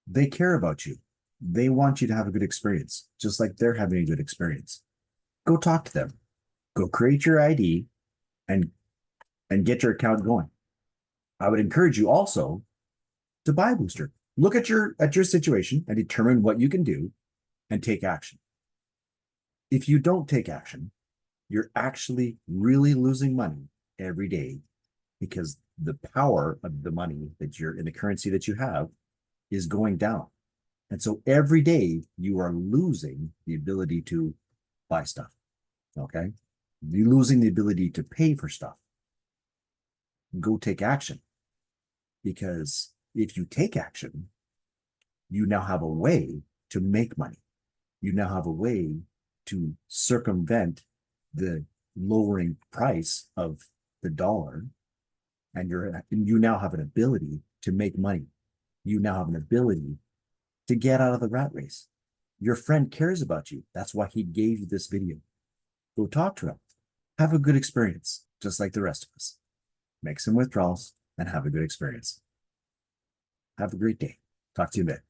[SPEAKER 1] They care about you. They want you to have a good experience, just like they're having a good experience. Go talk to them. Go create your ID and get your account going. I would encourage you also to buy a booster. Look at your situation and determine what you can do and take action. If you don't take action, you're actually really losing money every day, because the power of the money that you're in, the currency that you have, is going down. And so every day you are losing the ability to buy stuff. Okay? You're losing the ability to pay for stuff. Go take action. Because if you take action, you now have a way to make money. You now have a way to circumvent the lowering price of the dollar, and you now have an ability to make money. You now have an ability to get out of the rat race. Your friend cares about you. That's why he gave you this video. Go talk to him. Have a good experience, just like the rest of us. Make some withdrawals and have a good experience. Have a great day. Talk to you in a bit.